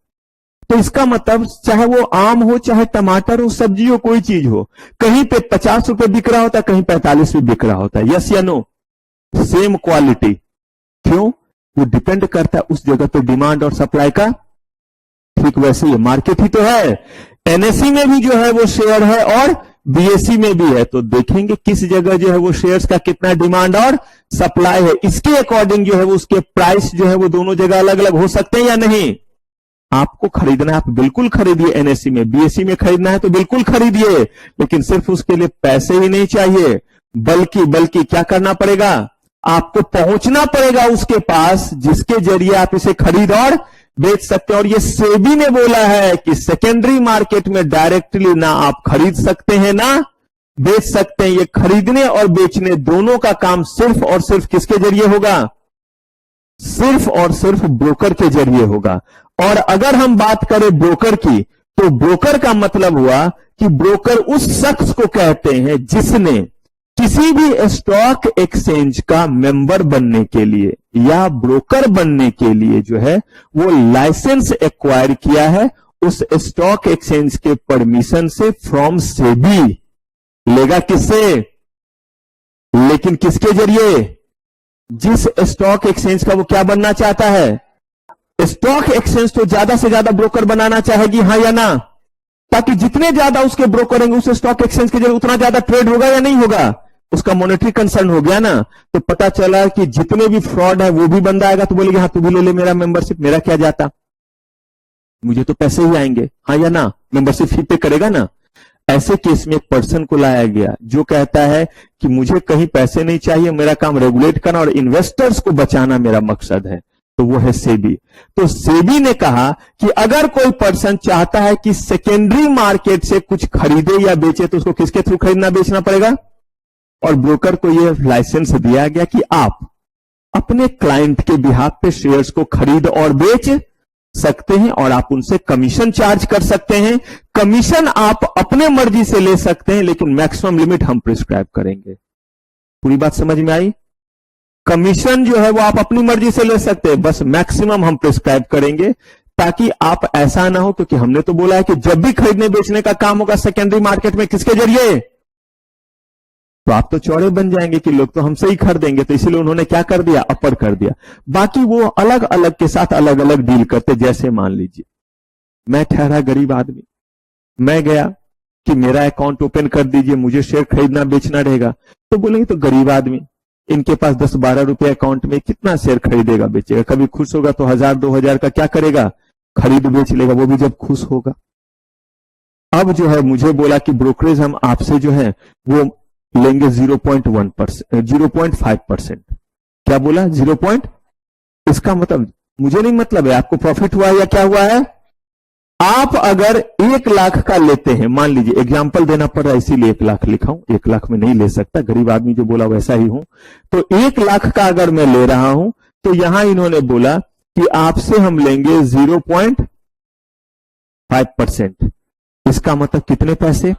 तो इसका मतलब चाहे वो आम हो, चाहे टमाटर हो, सब्जी हो, कोई चीज हो, कहीं पे 50 रुपए बिक रहा होता है, कहीं 45 भी बिक रहा होता है। यस या नो? Same quality. क्यों? वो डिपेंड करता है उस जगह पे डिमांड और सप्लाई का। ठीक वैसे ही मार्केट ही तो है, एनएससी में भी जो है वो शेयर है और बीएससी में भी है, तो देखेंगे किस जगह जो है वो शेयर्स का कितना डिमांड और सप्लाई है, इसके अकॉर्डिंग जो है वो उसके प्राइस जो है वो दोनों जगह अलग अलग हो सकते हैं या नहीं। आपको खरीदना है आप बिल्कुल खरीदिए, एनएससी में, बीएससी में खरीदना है तो बिल्कुल खरीदिए, लेकिन सिर्फ उसके लिए पैसे ही नहीं चाहिए, बल्कि क्या करना पड़ेगा, आपको पहुंचना पड़ेगा उसके पास जिसके जरिए आप इसे खरीद और बेच सकते हैं। और ये सेबी ने बोला है कि सेकेंडरी मार्केट में डायरेक्टली ना आप खरीद सकते हैं ना बेच सकते हैं, ये खरीदने और बेचने दोनों का काम सिर्फ और सिर्फ किसके जरिए होगा, सिर्फ और सिर्फ ब्रोकर के जरिए होगा। और अगर हम बात करें ब्रोकर की, तो ब्रोकर का मतलब हुआ कि ब्रोकर उस शख्स को कहते हैं जिसने किसी भी स्टॉक एक्सचेंज का मेंबर बनने के लिए या ब्रोकर बनने के लिए जो है वो लाइसेंस एक्वायर किया है उस स्टॉक एक्सचेंज के परमिशन से फ्रॉम सेबी। लेगा किससे? लेकिन किसके जरिए? जिस स्टॉक एक्सचेंज का वो क्या बनना चाहता है। स्टॉक एक्सचेंज तो ज्यादा से ज्यादा ब्रोकर बनाना चाहेगी, हां या ना, ताकि जितने ज्यादा उसके ब्रोकर होंगे उस स्टॉक एक्सचेंज के जरिए उतना ज्यादा ट्रेड होगा या नहीं होगा। उसका मॉनेटरी कंसर्न हो गया ना, तो पता चला कि जितने भी फ्रॉड है वो भी बंदा आएगा तो बोलेगा हाँ तू भी ले ले मेरा मेंबरशिप, मेरा क्या जाता, मुझे तो पैसे ही आएंगे, हाँ या ना, मेंबरशिप फी पे करेगा ना। ऐसे केस में एक पर्सन को लाया गया जो कहता है कि मुझे कहीं पैसे नहीं चाहिए, मेरा काम रेगुलेट करना और इन्वेस्टर्स को बचाना मेरा मकसद है, तो वो है सेबी। तो सेबी ने कहा कि अगर कोई पर्सन चाहता है कि सेकेंडरी मार्केट से कुछ खरीदे या बेचे तो उसको किसके थ्रू खरीदना बेचना पड़ेगा, और ब्रोकर को यह लाइसेंस दिया गया कि आप अपने क्लाइंट के बिहाफ पे शेयर्स को खरीद और बेच सकते हैं और आप उनसे कमीशन चार्ज कर सकते हैं। कमीशन आप अपने मर्जी से ले सकते हैं, लेकिन मैक्सिमम लिमिट हम प्रिस्क्राइब करेंगे। पूरी बात समझ में आई? कमीशन जो है वो आप अपनी मर्जी से ले सकते हैं, बस मैक्सिमम हम प्रिस्क्राइब करेंगे, ताकि आप ऐसा ना हो, क्योंकि हमने तो बोला है कि जब भी खरीदने बेचने का काम होगा सेकेंडरी मार्केट में किसके जरिए, तो आप तो चौड़े बन जाएंगे कि लोग तो हमसे ही खरीदेंगे, तो इसलिए उन्होंने क्या कर दिया, अपर कर दिया। बाकी वो अलग अलग के साथ अलग अलग डील करते। जैसे मान लीजिए मैं ठहरा गरीब आदमी, मैं गया कि मेरा अकाउंट ओपन कर दीजिए, मुझे शेयर खरीदना बेचना रहेगा, तो बोलेंगे तो गरीब आदमी इनके पास 10-12 रुपए अकाउंट में कितना शेयर खरीदेगा बेचेगा, कभी खुश होगा तो 1000-2000 का क्या करेगा, खरीद बेच लेगा, वो भी जब खुश होगा। अब जो है मुझे बोला कि ब्रोकरेज हम आपसे जो है वो लेंगे 0.5%। क्या बोला? 0. इसका मतलब मुझे नहीं मतलब है आपको प्रॉफिट हुआ या क्या हुआ है। आप अगर 1 लाख का लेते हैं, मान लीजिए एग्जांपल देना पड़ रहा है इसीलिए 1 लाख लिखा हूं, 1 लाख में नहीं ले सकता, गरीब आदमी जो बोला वैसा ही हूं। तो 1 लाख का अगर मैं ले रहा हूं तो यहां इन्होंने बोला कि आपसे हम लेंगे 0.5%। इसका मतलब कितने पैसे?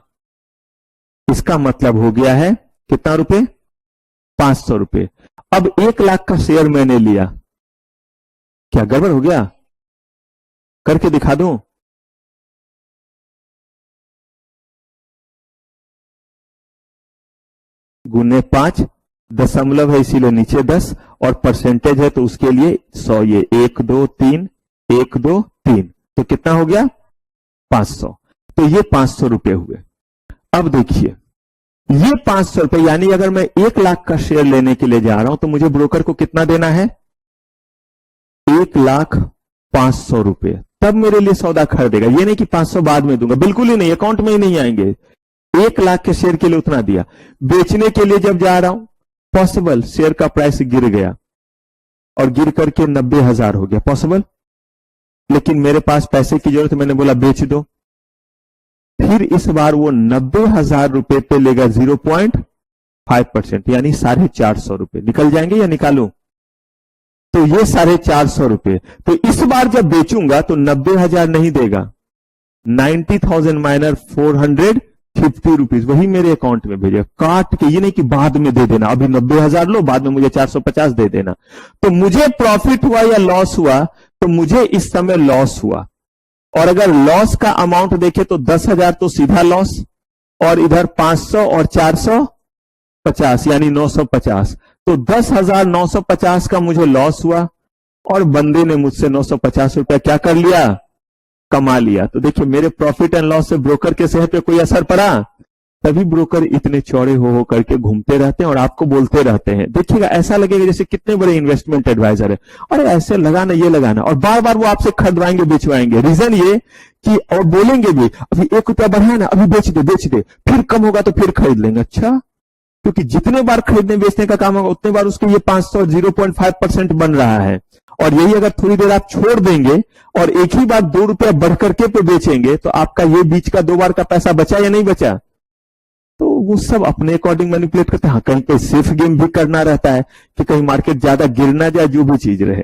इसका मतलब हो गया है कितना रुपए? 500 रुपए। अब 1 लाख का शेयर मैंने लिया, क्या गड़बड़ हो गया? करके दिखा दूं? गुने 5, दशमलव है इसीलिए नीचे 10, और परसेंटेज है तो उसके लिए 100। ये 1 2 3 1 2 3, तो कितना हो गया 500। तो ये 500 रुपए हुए। अब देखिए ये 500 रुपए, यानी अगर मैं 1 लाख का शेयर लेने के लिए जा रहा हूं तो मुझे ब्रोकर को कितना देना है, 1,05,000 रुपए, तब मेरे लिए सौदा खरीदेगा। ये नहीं कि 500 बाद में दूंगा, बिल्कुल ही नहीं, अकाउंट में ही नहीं आएंगे। 1 लाख के शेयर के लिए उतना दिया। बेचने के लिए जब जा रहा हूं, पॉसिबल शेयर का प्राइस गिर गया और गिर करके 90,000 हो गया, पॉसिबल, लेकिन मेरे पास पैसे की जरूरत, मैंने बोला बेच दो। फिर इस बार वो 90,000 रुपए पे लेगा 0.5%, यानी 450 रुपए। निकल जाएंगे या निकालू, तो ये 450 रुपए। तो इस बार जब बेचूंगा तो 90,000 नहीं देगा, 90,000 माइनस 450 रुपीज वही मेरे अकाउंट में भेजेगा काट के। ये नहीं कि बाद में दे देना, अभी 90,000 लो, बाद में मुझे 450 दे देना। तो मुझे प्रॉफिट हुआ या लॉस हुआ, तो मुझे इस समय लॉस हुआ। और अगर लॉस का अमाउंट देखे तो 10,000 तो सीधा लॉस, और इधर 500 और 450 यानी 950, तो 10,950 का मुझे लॉस हुआ, और बंदे ने मुझसे 950 रुपया क्या कर लिया, कमा लिया। तो देखिए मेरे प्रॉफिट एंड लॉस से ब्रोकर के सेहत पे कोई असर पड़ा? तभी ब्रोकर इतने चौड़े हो करके घूमते रहते हैं और आपको बोलते रहते हैं। देखिएगा ऐसा लगेगा जैसे कितने बड़े इन्वेस्टमेंट एडवाइजर है, अरे ऐसे लगाना ये लगाना, और बार बार वो आपसे खरीदवाएंगे बेचवाएंगे। रीजन ये कि, और बोलेंगे भी अभी 1 रुपया बढ़ाया ना, अभी बेच दे, फिर कम होगा तो फिर खरीद लेंगे। अच्छा, क्योंकि जितने बार खरीदने बेचने का काम होगा उतने बार उसके ये 500 0.5% बन रहा है। और यही अगर थोड़ी देर आप छोड़ देंगे और एक ही बार 2 रुपया बढ़ करके पे बेचेंगे, तो आपका ये बीच का 2 बार का पैसा बचा या नहीं बचा? तो वो सब अपने अकॉर्डिंग मैनिपुलेट करते हैं। कहीं पे सेफ गेम भी करना रहता है कि कहीं मार्केट ज्यादा गिर ना जाए, जो भी चीज रहे।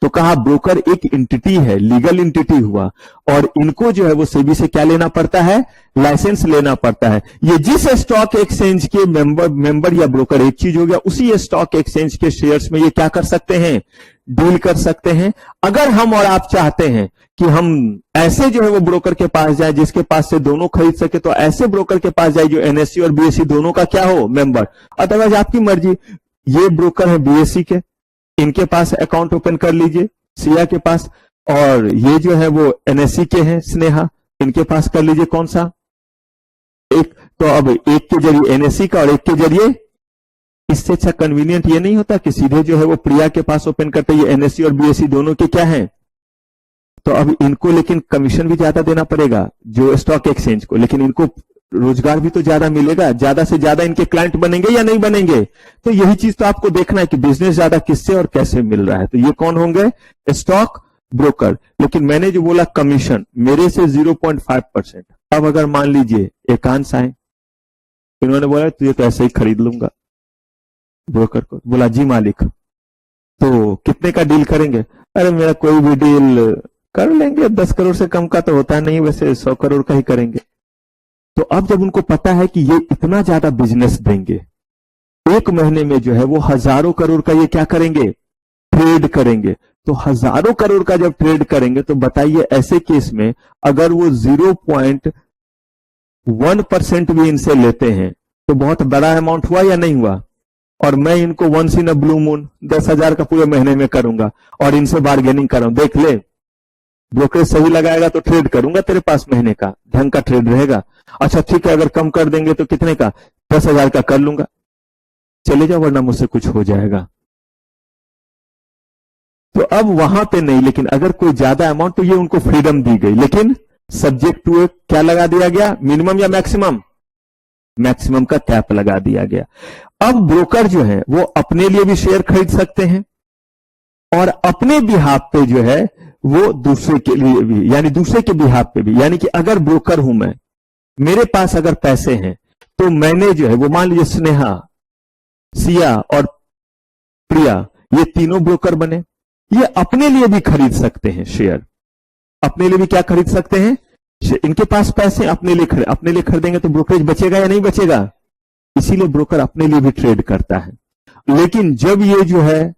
तो कहा ब्रोकर एक एंटिटी है, लीगल एंटिटी हुआ, और इनको जो है वो सेबी से क्या लेना पड़ता है, लाइसेंस लेना पड़ता है। ये जिस स्टॉक एक्सचेंज के मेंबर या ब्रोकर एक चीज हो गया, उसी स्टॉक एक्सचेंज के शेयर्स में ये क्या कर सकते हैं, डील कर सकते हैं। अगर हम और आप चाहते हैं कि हम ऐसे जो है वो ब्रोकर के पास जाए जिसके पास से दोनों खरीद सके, तो ऐसे ब्रोकर के पास जाए जो एनएससी और बीएससी दोनों का क्या हो, मेंबर। अदरवाइज आपकी मर्जी। ये ब्रोकर है बीएससी के, इनके पास अकाउंट ओपन कर लीजिए सिया के पास, और ये जो है वो एनएससी के हैं स्नेहा, इनके पास कर लीजिए। कौन सा एक? तो अब एक के जरिए एनएससी का और एक के जरिए, इससे अच्छा कन्वीनियंट ये नहीं होता कि सीधे जो है वो प्रिया के पास ओपन करते, ये एनएससी और बीएससी दोनों के क्या है। तो अब इनको लेकिन कमीशन भी ज्यादा देना पड़ेगा जो स्टॉक एक्सचेंज को, लेकिन इनको रोजगार भी तो ज्यादा मिलेगा, ज्यादा से ज्यादा इनके क्लाइंट बनेंगे या नहीं बनेंगे। तो यही चीज तो आपको देखना है कि बिजनेस ज्यादा किससे और कैसे मिल रहा है। तो ये कौन होंगे, स्टॉक ब्रोकर। लेकिन मैंने जो बोला कमीशन मेरे से 0.5%। अब अगर मान लीजिए एकांश आए, इन्होंने बोला तुझे तो ऐसे ही खरीद लूंगा, ब्रोकर को बोला जी मालिक, तो कितने का डील करेंगे? अरे मेरा कोई भी डील कर लेंगे, 10 करोड़ से कम का तो होता नहीं, वैसे 100 करोड़ का ही करेंगे। तो अब जब उनको पता है कि ये इतना ज्यादा बिजनेस देंगे, एक महीने में जो है वो हजारों करोड़ का ये क्या करेंगे, ट्रेड करेंगे। तो हजारों करोड़ का जब ट्रेड करेंगे, तो बताइए ऐसे केस में अगर वो 0.1% भी इनसे लेते हैं तो बहुत बड़ा अमाउंट हुआ या नहीं हुआ। और मैं इनको once in a blue moon 10,000 का पूरे महीने में करूंगा और इनसे बार्गेनिंग कर रहा हूं, देख ले ब्रोकरेज सही लगाएगा तो ट्रेड करूंगा तेरे पास, महीने का ढंग का ट्रेड रहेगा। अच्छा ठीक है, अगर कम कर देंगे तो कितने का, 10,000 का कर लूंगा, चले जाओ वरना मुझसे कुछ हो जाएगा। तो अब वहां पे नहीं, लेकिन अगर कोई ज्यादा अमाउंट, तो ये उनको फ्रीडम दी गई, लेकिन सब्जेक्ट टू क्या लगा दिया गया, मिनिमम या मैक्सिमम, मैक्सिमम का कैप लगा दिया गया। अब ब्रोकर जो है वो अपने लिए भी शेयर खरीद सकते हैं और अपने बिहाफ पे जो है वो दूसरे के लिए भी, यानी दूसरे के बिहाफ पे भी। यानी कि अगर ब्रोकर हूं मैं, मेरे पास अगर पैसे हैं, तो मैंने जो है वो मान लीजिए स्नेहा, सिया और प्रिया, ये तीनों ब्रोकर बने, ये अपने लिए भी खरीद सकते हैं शेयर, अपने लिए भी क्या खरीद सकते हैं, इनके पास पैसे अपने लिए खरीदेंगे तो ब्रोकरेज बचेगा या नहीं बचेगा। इसीलिए ब्रोकर अपने लिए भी ट्रेड करता है। लेकिन जब ये जो है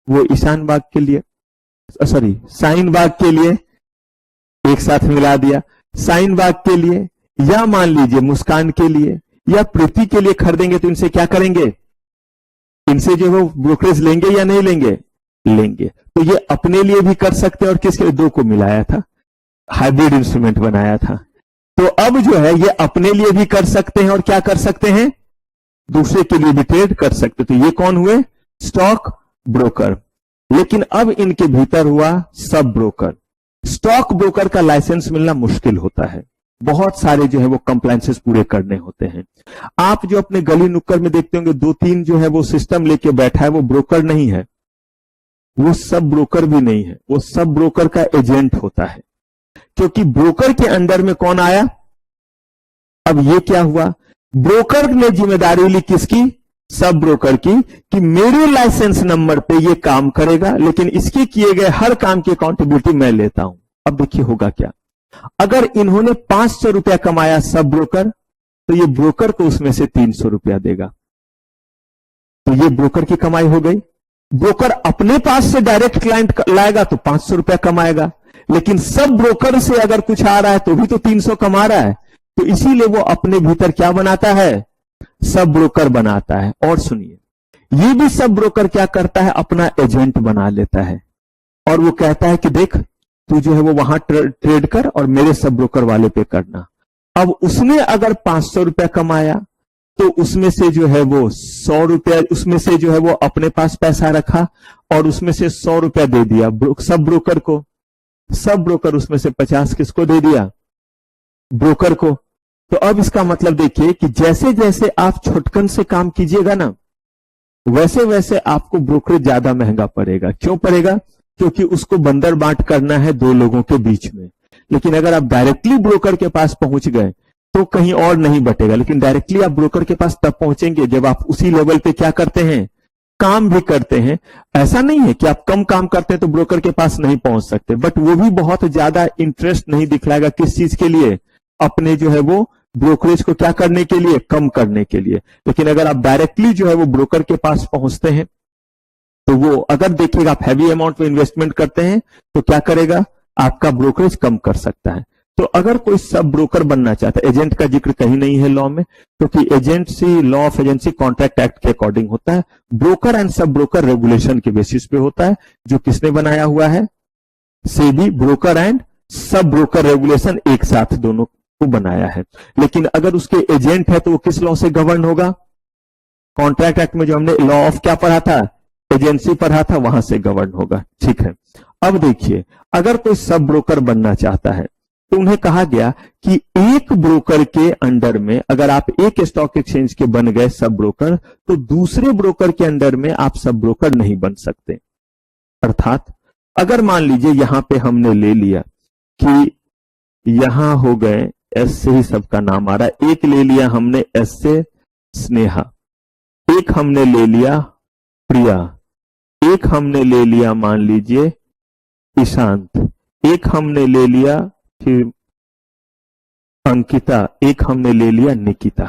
वो ईशान बाग के लिए, सॉरी शाहीन बाग के लिए एक साथ मिला दिया, शाहीन बाग के लिए, या मान लीजिए मुस्कान के लिए, या प्रीति के लिए खरीदेंगे तो इनसे क्या करेंगे, इनसे जो वो ब्रोकरेज लेंगे या नहीं लेंगे, लेंगे। तो ये अपने लिए भी कर सकते हैं और किसके लिए, दो को मिलाया था, हाइब्रिड इंस्ट्रूमेंट बनाया था। तो अब जो है ये अपने लिए भी कर सकते हैं और क्या कर सकते हैं, दूसरे के लिए भी ट्रेड कर सकते। तो ये कौन हुए, स्टॉक ब्रोकर। लेकिन अब इनके भीतर हुआ सब ब्रोकर। स्टॉक ब्रोकर का लाइसेंस मिलना मुश्किल होता है, बहुत सारे जो है वो कंप्लायंसेस पूरे करने होते हैं। आप जो अपने गली नुक्कड़ में देखते होंगे दो तीन जो है वो सिस्टम लेके बैठा है, वो ब्रोकर नहीं है, वो सब ब्रोकर भी नहीं है, वो सब ब्रोकर का एजेंट होता है। क्योंकि ब्रोकर के अंडर में कौन आया, अब ये क्या हुआ, ब्रोकर ने जिम्मेदारी ली किसकी, सब ब्रोकर की, कि मेरे लाइसेंस नंबर पे ये काम करेगा, लेकिन इसके किए गए हर काम की अकाउंटेबिलिटी मैं लेता हूं। अब देखिए होगा क्या, अगर इन्होंने 500 रुपया कमाया सब ब्रोकर, तो ये ब्रोकर को उसमें से 300 रुपया देगा, तो ये ब्रोकर की कमाई हो गई। ब्रोकर अपने पास से डायरेक्ट क्लाइंट लाएगा तो 500 रुपया कमाएगा, लेकिन सब ब्रोकर से अगर कुछ आ रहा है तो भी तो 300 कमा रहा है। तो इसीलिए वो अपने भीतर क्या बनाता है, सब ब्रोकर बनाता है। और सुनिए, ये भी सब ब्रोकर क्या करता है, अपना एजेंट बना लेता है और वो कहता है कि देख तू जो है वो वहां ट्रेड कर और मेरे सब ब्रोकर वाले पे करना। अब उसने अगर 500 रुपया कमाया तो उसमें से जो है वो 100 रुपया, उसमें से जो है वो अपने पास पैसा रखा और उसमें से 100 रुपया दे दिया सब ब्रोकर को। सब ब्रोकर उसमें से 50 किसको दे दिया, ब्रोकर को। तो अब इसका मतलब देखिए कि जैसे जैसे आप छुटकन से काम कीजिएगा ना, वैसे वैसे आपको ब्रोकरेज ज्यादा महंगा पड़ेगा। क्यों पड़ेगा, क्योंकि उसको बंदर बांट करना है दो लोगों के बीच में। लेकिन अगर आप डायरेक्टली ब्रोकर के पास पहुंच गए तो कहीं और नहीं बटेगा। लेकिन डायरेक्टली आप ब्रोकर के पास तब पहुंचेंगे जब आप उसी लेवल पे क्या करते हैं, काम भी करते हैं। ऐसा नहीं है कि आप कम काम करते हैं तो ब्रोकर के पास नहीं पहुंच सकते, बट वो भी बहुत ज्यादा इंटरेस्ट नहीं दिखलाएगा किस चीज के लिए, अपने जो है वो ब्रोकरेज को क्या करने के लिए, कम करने के लिए। लेकिन अगर आप डायरेक्टली जो है वो ब्रोकर के पास पहुंचते हैं तो वो अगर देखिएगा आप हैवी अमाउंट में इन्वेस्टमेंट करते हैं तो क्या करेगा, आपका ब्रोकरेज कम कर सकता है। तो अगर कोई सब ब्रोकर बनना चाहता है, एजेंट का जिक्र कहीं नहीं है लॉ में, क्योंकि agency law of agency contract act के अकॉर्डिंग होता है। Broker and sub broker regulation के बेसिस पे होता है, जो किसने बनाया हुआ है, SEBI. Broker and sub broker regulation एक साथ दोनों को बनाया है। लेकिन अगर उसके एजेंट है तो वो किस लॉ से गवर्न होगा, कॉन्ट्रैक्ट एक्ट में जो हमने लॉ ऑफ क्या पढ़ा था, एजेंसी पढ़ा था, वहां से गवर्न होगा। ठीक है, अब देखिए अगर कोई सब ब्रोकर बनना चाहता है तो उन्हें कहा गया कि एक ब्रोकर के अंडर में अगर आप एक स्टॉक एक्सचेंज के बन गए सब ब्रोकर, तो दूसरे ब्रोकर के अंडर में आप सब ब्रोकर नहीं बन सकते। अर्थात अगर मान लीजिए यहां पे हमने ले लिया कि यहां हो गए, एस से ही सबका नाम आ रहा है, एक ले लिया हमने एस से स्नेहा, एक हमने ले लिया प्रिया, एक हमने ले लिया मान लीजिए ईशांत, एक हमने ले लिया फिर अंकिता, एक हमने ले लिया निकिता।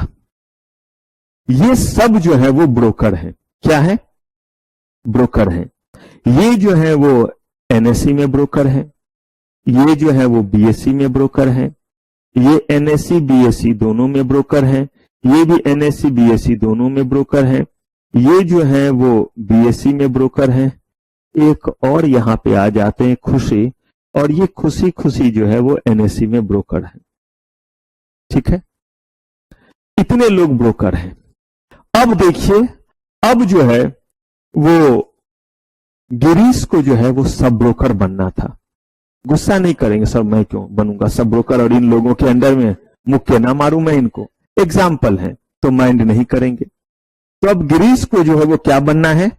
ये सब जो है वो ब्रोकर हैं। क्या है, ब्रोकर हैं। ये जो है वो एनएससी में ब्रोकर हैं, ये जो है वो बीएससी में ब्रोकर हैं, ये एनएससी बीएससी दोनों में ब्रोकर हैं, ये भी एनएससी बीएससी दोनों में ब्रोकर हैं, ये जो है वो बीएससी में ब्रोकर हैं। एक और यहां पे आ जाते हैं खुशी, और ये खुशी खुशी जो है वो एनएससी में ब्रोकर है। ठीक है, इतने लोग ब्रोकर हैं। अब देखिए, अब जो है वो गिरीश को जो है वो सब ब्रोकर बनना था। गुस्सा नहीं करेंगे सर, मैं क्यों बनूंगा सब ब्रोकर और इन लोगों के अंडर में मुक्के ना मारूं मैं इनको, एग्जाम्पल है तो माइंड नहीं करेंगे। तो अब गिरीश को जो है वो क्या बनना है,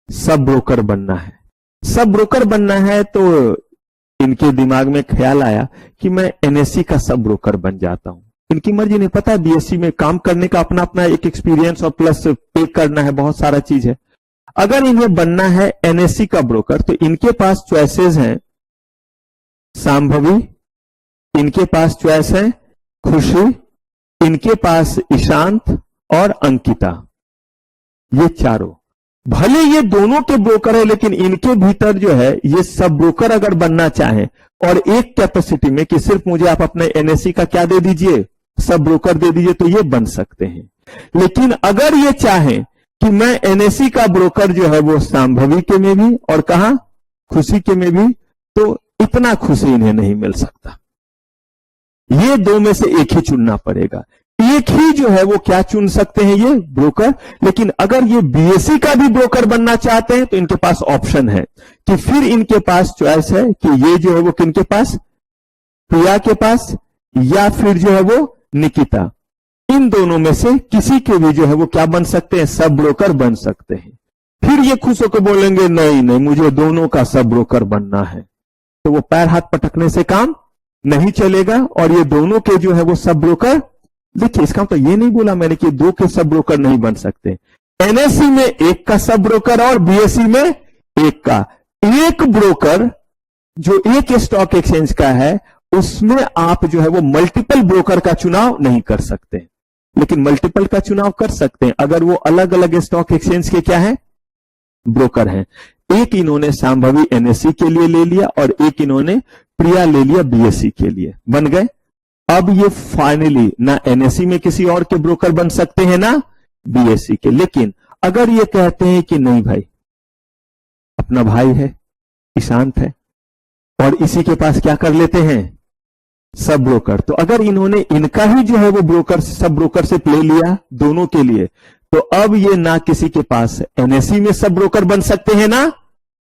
सब ब्रोकर बनना है। सब ब्रोकर बनना है तो इनके दिमाग में ख्याल आया कि मैं एनएससी का सब ब्रोकर बन जाता हूं। इनकी मर्जी नहीं, पता है बीएससी में काम करने का अपना अपना एक एक्सपीरियंस और प्लस पे करना है, बहुत सारा चीज है। अगर इन्हें बनना है एनएससी का ब्रोकर तो इनके पास चॉइसेस हैं सांभवी, इनके पास चॉइस है खुशी, इनके पास ईशांत और अंकिता। ये चारों भले ये दोनों के ब्रोकर है, लेकिन इनके भीतर जो है ये सब ब्रोकर अगर बनना चाहें और एक कैपेसिटी में कि सिर्फ मुझे आप अपने एनएससी का क्या दे दीजिए, सब ब्रोकर दे दीजिए तो ये बन सकते हैं। लेकिन अगर ये चाहें कि मैं एनएससी का ब्रोकर जो है वो संभावी के में भी और कहा खुशी के में भी, तो इतना खुशी इन्हें नहीं मिल सकता। ये दो में से एक ही चुनना पड़ेगा। एक ही जो है वो क्या चुन सकते हैं, ये ब्रोकर। लेकिन अगर ये बीएससी का भी ब्रोकर बनना चाहते हैं तो इनके पास ऑप्शन है कि फिर इनके पास चॉइस है कि ये जो है वो किनके पास, प्रिया के पास या फिर जो है वो निकिता, इन दोनों में से किसी के भी जो है वो क्या बन सकते हैं, सब ब्रोकर बन सकते हैं। फिर ये खुश होकर बोलेंगे नहीं नहीं मुझे दोनों का सब ब्रोकर बनना है, तो वो पैर हाथ पटकने से काम नहीं चलेगा और ये दोनों के जो है वो सब ब्रोकर, देखिए इसका तो ये नहीं बोला मैंने कि दो के सब ब्रोकर नहीं बन सकते। एनएससी में एक का सब ब्रोकर और बीएससी में एक का। एक ब्रोकर जो एक स्टॉक एक्सचेंज का है उसमें आप जो है वो मल्टीपल ब्रोकर का चुनाव नहीं कर सकते, लेकिन मल्टीपल का चुनाव कर सकते हैं अगर वो अलग अलग स्टॉक एक्सचेंज के क्या है, ब्रोकर हैं। एक इन्होंने संभावी एनएससी के लिए ले लिया और एक इन्होंने प्रिया ले लिया बीएससी के लिए, बन गए। अब ये फाइनली ना एनएससी में किसी और के ब्रोकर बन सकते हैं ना बीएससी के। लेकिन अगर ये कहते हैं कि नहीं भाई अपना भाई है, ईशांत है और इसी के पास क्या कर लेते हैं, सब ब्रोकर, तो अगर इन्होंने इनका ही जो है वो ब्रोकर सब ब्रोकरशिप ले लिया दोनों के लिए, तो अब ये ना किसी के पास एनएससी में सब ब्रोकर बन सकते हैं ना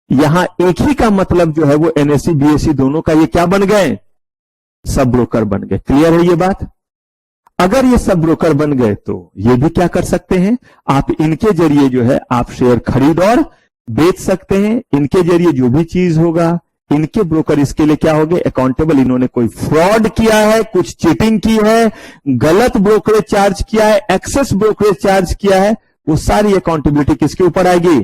यहां एक ही का मतलब जो है वो एनएससी बीएससी दोनों का ये क्या बन गए, सब ब्रोकर बन गए। क्लियर है ये बात। अगर ये सब ब्रोकर बन गए तो ये भी क्या कर सकते हैं, आप इनके जरिए जो है आप शेयर खरीद और बेच सकते हैं। इनके जरिए जो भी चीज होगा इनके ब्रोकर इसके लिए क्या हो गए, अकाउंटेबल। इन्होंने कोई फ्रॉड किया है, कुछ चीटिंग की है, गलत ब्रोकरेज चार्ज किया है, एक्सेस ब्रोकरेज चार्ज किया है, वो सारी अकाउंटेबिलिटी किसके ऊपर आएगी,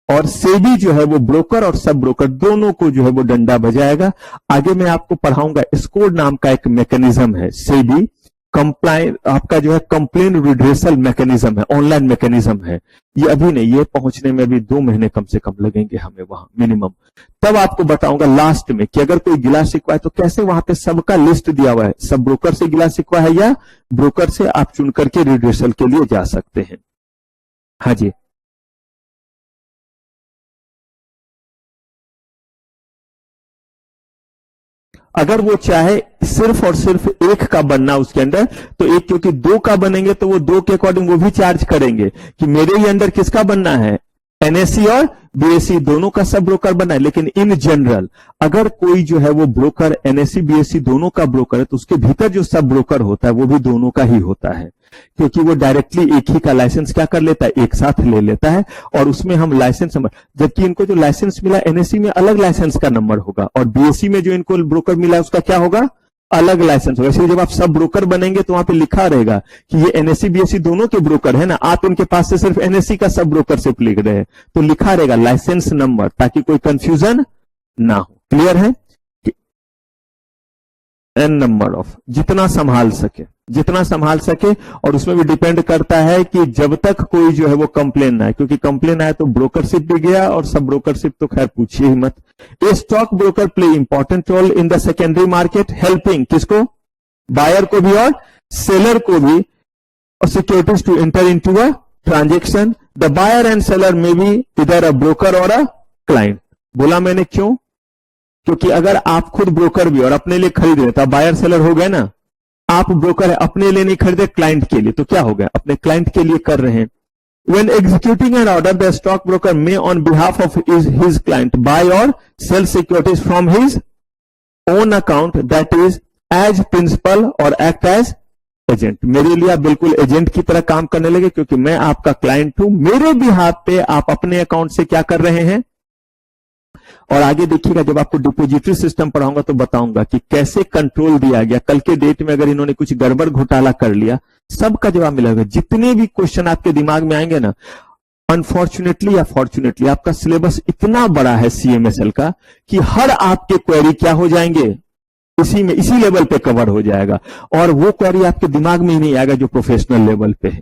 और सेबी जो है वो ब्रोकर और सब ब्रोकर दोनों को जो है वो डंडा बजाएगा। आगे मैं आपको पढ़ाऊंगा, स्कोर नाम का एक मैकेनिज्म है, सेबी कंप्लाइन आपका जो है कंप्लेन रिड्रेसल मैकेनिज्म है, ऑनलाइन मैकेनिज्म है। ये अभी नहीं, ये पहुंचने में भी 2 महीने कम से कम लगेंगे हमें वहां मिनिमम। तब आपको बताऊंगा लास्ट में कि अगर कोई गिला शिकवा है तो कैसे वहां पे सबका लिस्ट दिया हुआ है, सब ब्रोकर से गिला शिकवा है या ब्रोकर से आप चुन करके रिड्रेसल के लिए जा सकते हैं। हाँ जी, अगर वो चाहे सिर्फ और सिर्फ एक का बनना उसके अंदर, तो एक, क्योंकि 2 का बनेंगे तो वो 2 के अकॉर्डिंग वो भी चार्ज करेंगे कि मेरे ही अंदर किसका बनना है, एनएससी और बीएससी दोनों का सब ब्रोकर बना है। लेकिन इन जनरल अगर कोई जो है वो ब्रोकर एनएससी बीएससी दोनों का ब्रोकर है तो उसके भीतर जो सब ब्रोकर होता है वो भी दोनों का ही होता है, क्योंकि वो डायरेक्टली एक ही का लाइसेंस क्या कर लेता है, एक साथ ले लेता है। और उसमें हम लाइसेंस नंबर, जबकि इनको जो लाइसेंस मिला एनएससी में अलग लाइसेंस का नंबर होगा और बीएससी में जो इनको ब्रोकर मिला उसका क्या होगा, अलग लाइसेंस होगा। इसलिए जब आप सब ब्रोकर बनेंगे तो वहां पे लिखा रहेगा कि ये एनएससी बीएससी दोनों के ब्रोकर है ना, आप इनके पास से सिर्फ एनएससी का सब ब्रोकरशिप लिख रहे हैं तो लिखा रहेगा लाइसेंस नंबर, ताकि कोई कंफ्यूजन ना हो। क्लियर है। एन नंबर ऑफ, जितना संभाल सके, जितना संभाल सके। और उसमें भी डिपेंड करता है कि जब तक कोई जो है वो कंप्लेन ना आए, क्योंकि कंप्लेन आए तो ब्रोकरशिप भी गया और सब ब्रोकरशिप तो खैर पूछिए ही मत। A stock broker play important role in the secondary market, helping किसको, बायर को भी और सेलर को भी, और securities to enter into a transaction. The buyer and seller may be either a broker और अ क्लाइंट। बोला मैंने क्यों, क्योंकि अगर आप खुद ब्रोकर भी और अपने लिए खरीद रहे तो आप बायर सेलर हो गए ना। आप ब्रोकर है, अपने लिए नहीं खरीदे, क्लाइंट के लिए, तो क्या हो गया, अपने क्लाइंट के लिए कर रहे हैं। When executing an order, the stockbroker may on behalf of his client buy or sell securities from his own account, that is as principal or act as agent। मेरे लिए आप बिल्कुल एजेंट की तरह काम करने लगे, क्योंकि मैं आपका क्लाइंट हूं, मेरे बिहाफ पे आप अपने अकाउंट से क्या कर रहे हैं। और आगे देखिएगा, जब आपको डिपोजिटरी सिस्टम पढ़ाऊंगा तो बताऊंगा कि कैसे कंट्रोल दिया गया। कल के डेट में अगर इन्होंने कुछ गड़बड़ घोटाला कर लिया, सबका जवाब मिलेगा। जितने भी क्वेश्चन आपके दिमाग में आएंगे ना, अनफॉर्चुनेटली या फॉर्चुनेटली आपका सिलेबस इतना बड़ा है सीएमएसएल का कि हर आपके क्वेरी क्या हो जाएंगे, इसी लेवल पे कवर हो जाएगा। और वो क्वेरी आपके दिमाग में ही नहीं आएगा जो प्रोफेशनल लेवल पे है,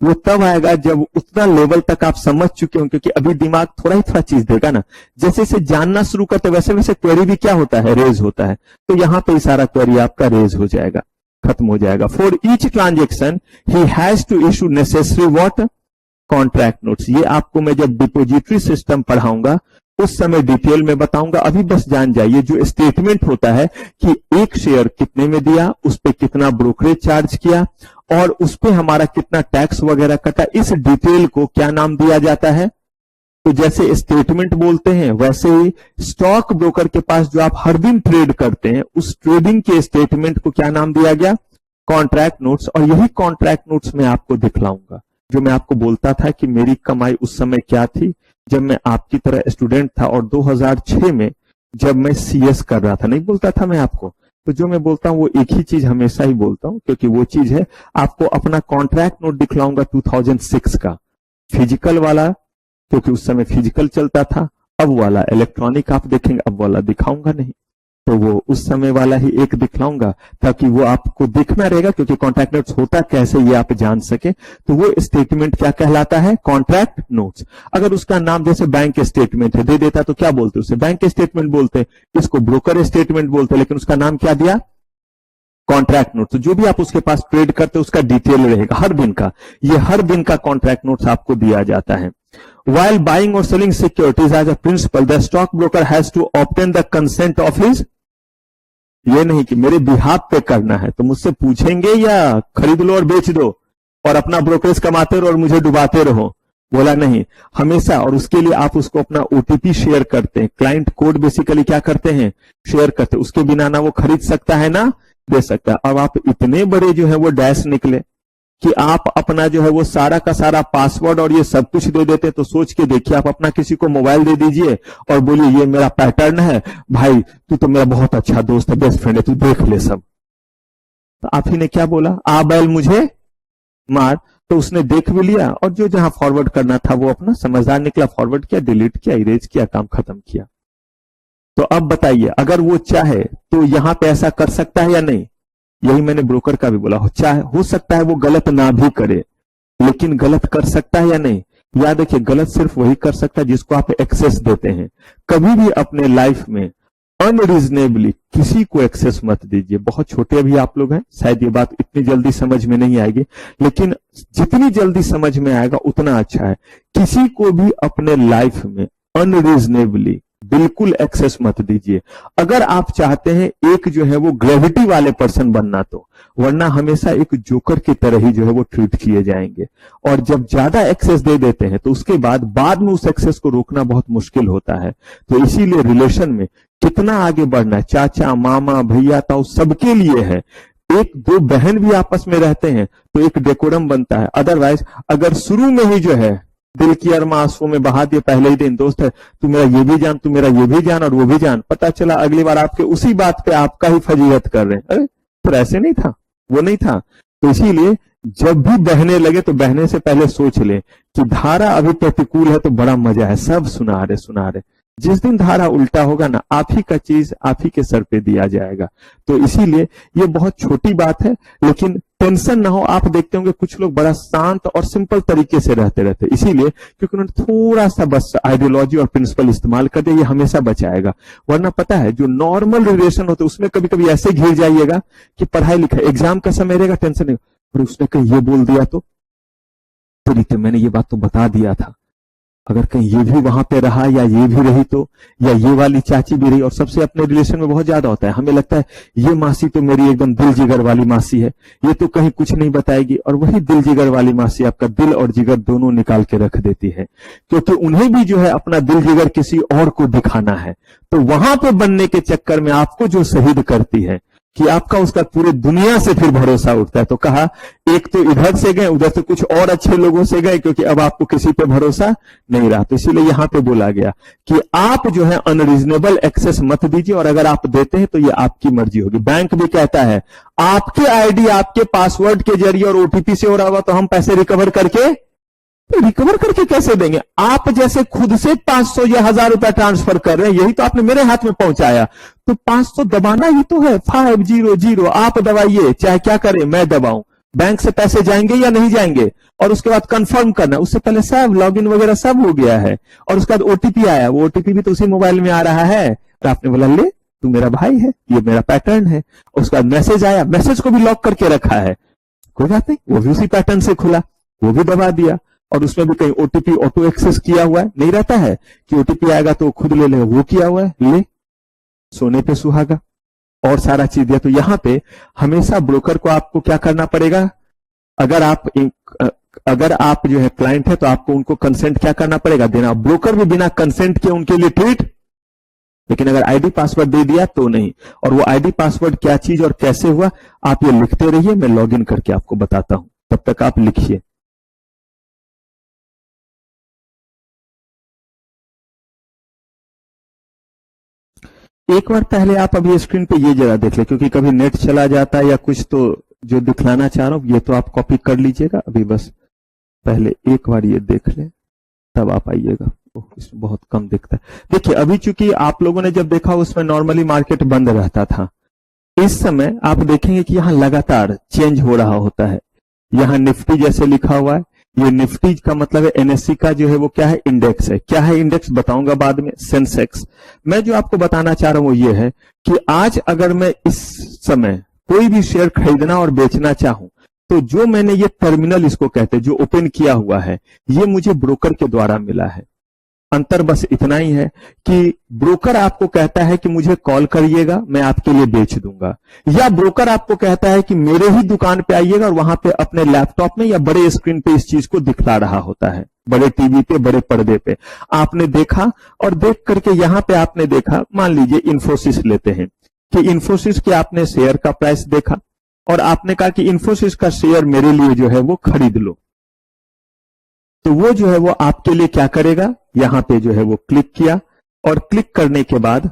वो तब आएगा जब उतना लेवल तक आप समझ चुके हो, क्योंकि अभी दिमाग थोड़ा ही थोड़ा चीज देगा ना। जैसे जैसे जानना शुरू करते वैसे वैसे क्वेरी भी क्या होता है, रेज होता है। तो यहां पे सारा क्वेरी आपका रेज हो जाएगा। खत्म हो जाएगा। For each transaction he has to issue necessary what contract notes. ये आपको मैं जब डिपोजिटरी सिस्टम पढ़ाऊंगा उस समय डिटेल में बताऊंगा। अभी बस जान जाइए जो स्टेटमेंट होता है कि एक शेयर कितने में दिया, उस पे कितना ब्रोकरेज चार्ज किया और उस पे हमारा कितना टैक्स वगैरह कटा, इस डिटेल को क्या नाम दिया जाता है। तो जैसे स्टेटमेंट बोलते हैं वैसे ही स्टॉक ब्रोकर के पास जो आप हर दिन ट्रेड करते हैं उस ट्रेडिंग के स्टेटमेंट को क्या नाम दिया गया, कॉन्ट्रैक्ट नोट्स। और यही कॉन्ट्रैक्ट नोट्स मैं आपको दिखलाऊंगा जो मैं आपको बोलता था कि मेरी कमाई उस समय क्या थी जब मैं आपकी तरह स्टूडेंट था और 2006 में जब मैं सीएस कर रहा था। नहीं बोलता था मैं आपको, तो जो मैं बोलता हूं वो एक ही चीज हमेशा ही बोलता हूं क्योंकि वो चीज है। आपको अपना कॉन्ट्रैक्ट नोट दिखलाऊंगा 2006 का, फिजिकल वाला क्योंकि उस समय फिजिकल चलता था, अब वाला इलेक्ट्रॉनिक आप देखेंगे, अब वाला दिखाऊंगा नहीं, तो वो उस समय वाला ही एक दिखलाऊंगा ताकि वो आपको दिखना रहेगा क्योंकि कॉन्ट्रैक्ट नोट्स होता कैसे ये आप जान सके। तो वो स्टेटमेंट क्या कहलाता है, कॉन्ट्रैक्ट नोट्स। अगर उसका नाम जैसे बैंक स्टेटमेंट है दे देता तो क्या बोलते उसे, बैंक स्टेटमेंट बोलते, इसको ब्रोकर स्टेटमेंट बोलते, लेकिन उसका नाम क्या दिया, कॉन्ट्रैक्ट नोट। तो जो भी आप उसके पास ट्रेड करते उसका डिटेल रहेगा हर दिन का, ये हर दिन का कॉन्ट्रैक्ट नोट्स आपको दिया जाता है। While buying or selling securities as a principal, the stockbroker has to obtain the consent of his। ये नहीं कि मेरे बिहाफ पे करना है तो मुझसे पूछेंगे या खरीद लो और बेच दो और अपना ब्रोकरेज कमाते रहो और मुझे डुबाते रहो, बोला नहीं, हमेशा। और उसके लिए आप उसको अपना ओटीपी शेयर करते हैं, क्लाइंट कोड बेसिकली क्या करते हैं, शेयर करते हैं। उसके बिना ना वो खरीद सकता है ना दे सकता है। अब आप इतने बड़े जो है वो डैश निकले कि आप अपना जो है वो सारा का सारा पासवर्ड और ये सब कुछ दे देते। तो सोच के देखिए, आप अपना किसी को मोबाइल दे दीजिए और बोलिए ये मेरा पैटर्न है भाई, तू तो मेरा बहुत अच्छा दोस्त है, बेस्ट फ्रेंड है, तू देख ले सब। तो आप ही ने क्या बोला, आ बैल मुझे मार। तो उसने देख भी लिया और जो जहां फॉरवर्ड करना था वो अपना समझदार निकला, फॉरवर्ड किया, डिलीट किया, इरेज किया, काम खत्म किया। तो अब बताइए अगर वो चाहे तो यहां पे ऐसा कर सकता है या नहीं। यही मैंने ब्रोकर का भी बोला, चाहे हो सकता है वो गलत ना भी करे लेकिन गलत कर सकता है या नहीं। याद रखिए, गलत सिर्फ वही कर सकता है जिसको आप एक्सेस देते हैं। कभी भी अपने लाइफ में अनरीजनेबली किसी को एक्सेस मत दीजिए। बहुत छोटे अभी आप लोग हैं, शायद ये बात इतनी जल्दी समझ में नहीं आएगी, लेकिन जितनी जल्दी समझ में आएगा उतना अच्छा है। किसी को भी अपने लाइफ में अनरीजनेबली बिल्कुल एक्सेस मत दीजिए। अगर आप चाहते हैं एक जो है वो ग्रेविटी वाले पर्सन बनना तो, वरना हमेशा एक जोकर की तरह ही जो है वो ट्रीट किए जाएंगे। और जब ज्यादा एक्सेस दे देते हैं तो उसके बाद में उस एक्सेस को रोकना बहुत मुश्किल होता है। तो इसीलिए रिलेशन में कितना आगे बढ़ना है, चाचा मामा भैया ताऊ सबके लिए है। एक दो बहन भी आपस में रहते हैं तो एक डेकोरम बनता है। अदरवाइज अगर शुरू में ही जो है दिल की अरमा आंसुओं में बहा दिए पहले ही दिन, दोस्त है तू मेरा ये भी जान, तू मेरा ये भी जान और वो भी जान, पता चला अगली बार आपके उसी बात पे आपका ही फजीहत कर रहे हैं। अरे तो ऐसे नहीं था, वो नहीं था। तो इसीलिए जब भी बहने लगे तो बहने से पहले सोच ले कि धारा अभी प्रतिकूल है तो बड़ा मजा है, सब सुना रहे। जिस दिन धारा उल्टा होगा ना, आप ही का चीज आप ही के सर पे दिया जाएगा। तो इसीलिए ये बहुत छोटी बात है, लेकिन टेंशन ना हो। आप देखते होंगे कुछ लोग बड़ा शांत और सिंपल तरीके से रहते इसीलिए क्योंकि उन्होंने थोड़ा सा बस आइडियोलॉजी और प्रिंसिपल इस्तेमाल कर दिया, ये हमेशा बचाएगा। वरना पता है जो नॉर्मल रिलेशन होते उसमें कभी कभी ऐसे घिर जाइएगा कि पढ़ाई लिखाई एग्जाम का समय रहेगा, टेंशन नहीं, और उसने कहीं ये बोल दिया तो मैंने ये बात तो बता दिया था, अगर कहीं ये भी वहां पे रहा या ये भी रही तो, या ये वाली चाची भी रही। और सबसे अपने रिलेशन में बहुत ज्यादा होता है, हमें लगता है ये मासी तो मेरी एकदम दिल जिगर वाली मासी है, ये तो कहीं कुछ नहीं बताएगी। और वही दिल जिगर वाली मासी आपका दिल और जिगर दोनों निकाल के रख देती है, क्योंकि उन्हें भी जो है अपना दिल जिगर किसी और को दिखाना है। तो वहां पे बनने के चक्कर में आपको जो शहीद करती है कि आपका उसका पूरे दुनिया से फिर भरोसा उठता है। तो कहा एक तो इधर से गए, उधर से कुछ और अच्छे लोगों से गए, क्योंकि अब आपको किसी पे भरोसा नहीं रहा। तो इसीलिए यहां पे बोला गया कि आप जो है अनरीजनेबल एक्सेस मत दीजिए, और अगर आप देते हैं तो ये आपकी मर्जी होगी। बैंक भी कहता है आपके आईडी आपके पासवर्ड के जरिए और ओटीपी से हो रहा होगा तो हम पैसे रिकवर करके कैसे देंगे। आप जैसे खुद से 500 या 1000 रुपया ट्रांसफर कर रहे हैं, यही तो आपने मेरे हाथ में पहुंचाया, तो 500 दबाना ही तो है। 500 आप दबाइए, चाहे क्या करें मैं दबाऊं। बैंक से पैसे जाएंगे या नहीं जाएंगे, और उसके बाद कंफर्म करना। उससे पहले सब लॉगिन वगैरह सब हो गया है, और उसके बाद ओटीपी आया, वो ओटीपी भी तो उसी मोबाइल में आ रहा है। तो आपने बोला ले तू मेरा भाई है, ये मेरा पैटर्न है। उसका मैसेज आया, मैसेज को भी लॉक करके रखा है, कोई बात नहीं, वो भी उसी पैटर्न से खुला, वो भी दबा दिया। और उसमें भी कहीं ओटीपी ऑटो एक्सेस किया हुआ है, नहीं रहता है कि ओटीपी आएगा तो खुद ले ले, वो किया हुआ है, ले, सोने पे सुहागा और सारा चीज दिया। तो यहां पे हमेशा ब्रोकर को आपको क्या करना पड़ेगा, अगर आप जो है क्लाइंट है तो आपको उनको कंसेंट क्या करना पड़ेगा, देना। ब्रोकर भी बिना कंसेंट के उनके लिए ट्वीट, लेकिन अगर आईडी पासवर्ड दे दिया तो नहीं। और वो आईडी पासवर्ड क्या चीज और कैसे हुआ, आप ये लिखते रहिए, मैं लॉगिन करके आपको बताता हूं, तब तक आप लिखिए। एक बार पहले आप अभी स्क्रीन पे ये जरा देख ले, क्योंकि कभी नेट चला जाता है या कुछ, तो जो दिखलाना चाह रहा हूं ये तो आप कॉपी कर लीजिएगा। अभी बस पहले एक बार ये देख ले, तब आप आइएगा। इसमें बहुत कम दिखता है। देखिए अभी चूंकि आप लोगों ने जब देखा उसमें नॉर्मली मार्केट बंद रहता था, इस समय आप देखेंगे कि यहां लगातार चेंज हो रहा होता है। यहां निफ्टी जैसे लिखा हुआ है, ये निफ्टी का मतलब है एनएससी का जो है वो क्या है, इंडेक्स है। क्या है इंडेक्स बताऊंगा बाद में, सेंसेक्स। मैं जो आपको बताना चाह रहा हूं वो ये है कि आज अगर मैं इस समय कोई भी शेयर खरीदना और बेचना चाहूं तो जो मैंने ये टर्मिनल इसको कहते हैं, जो ओपन किया हुआ है, ये मुझे ब्रोकर के द्वारा मिला है। अंतर बस इतना ही है कि ब्रोकर आपको कहता है कि मुझे कॉल करिएगा, मैं आपके लिए बेच दूंगा, या ब्रोकर आपको कहता है कि मेरे ही दुकान पे आइएगा और वहां पे अपने लैपटॉप में या बड़े स्क्रीन पे इस चीज को दिखला रहा होता है, बड़े टीवी पे, बड़े पर्दे पे। आपने देखा और देख करके यहां पे आपने देखा, मान लीजिए इन्फोसिस लेते हैं, कि इन्फोसिस के आपने शेयर का प्राइस देखा और आपने कहा कि इन्फोसिस का शेयर मेरे लिए जो है वो खरीद लो। तो वो जो है वो आपके लिए क्या करेगा, यहां पे जो है वो क्लिक किया, और क्लिक करने के बाद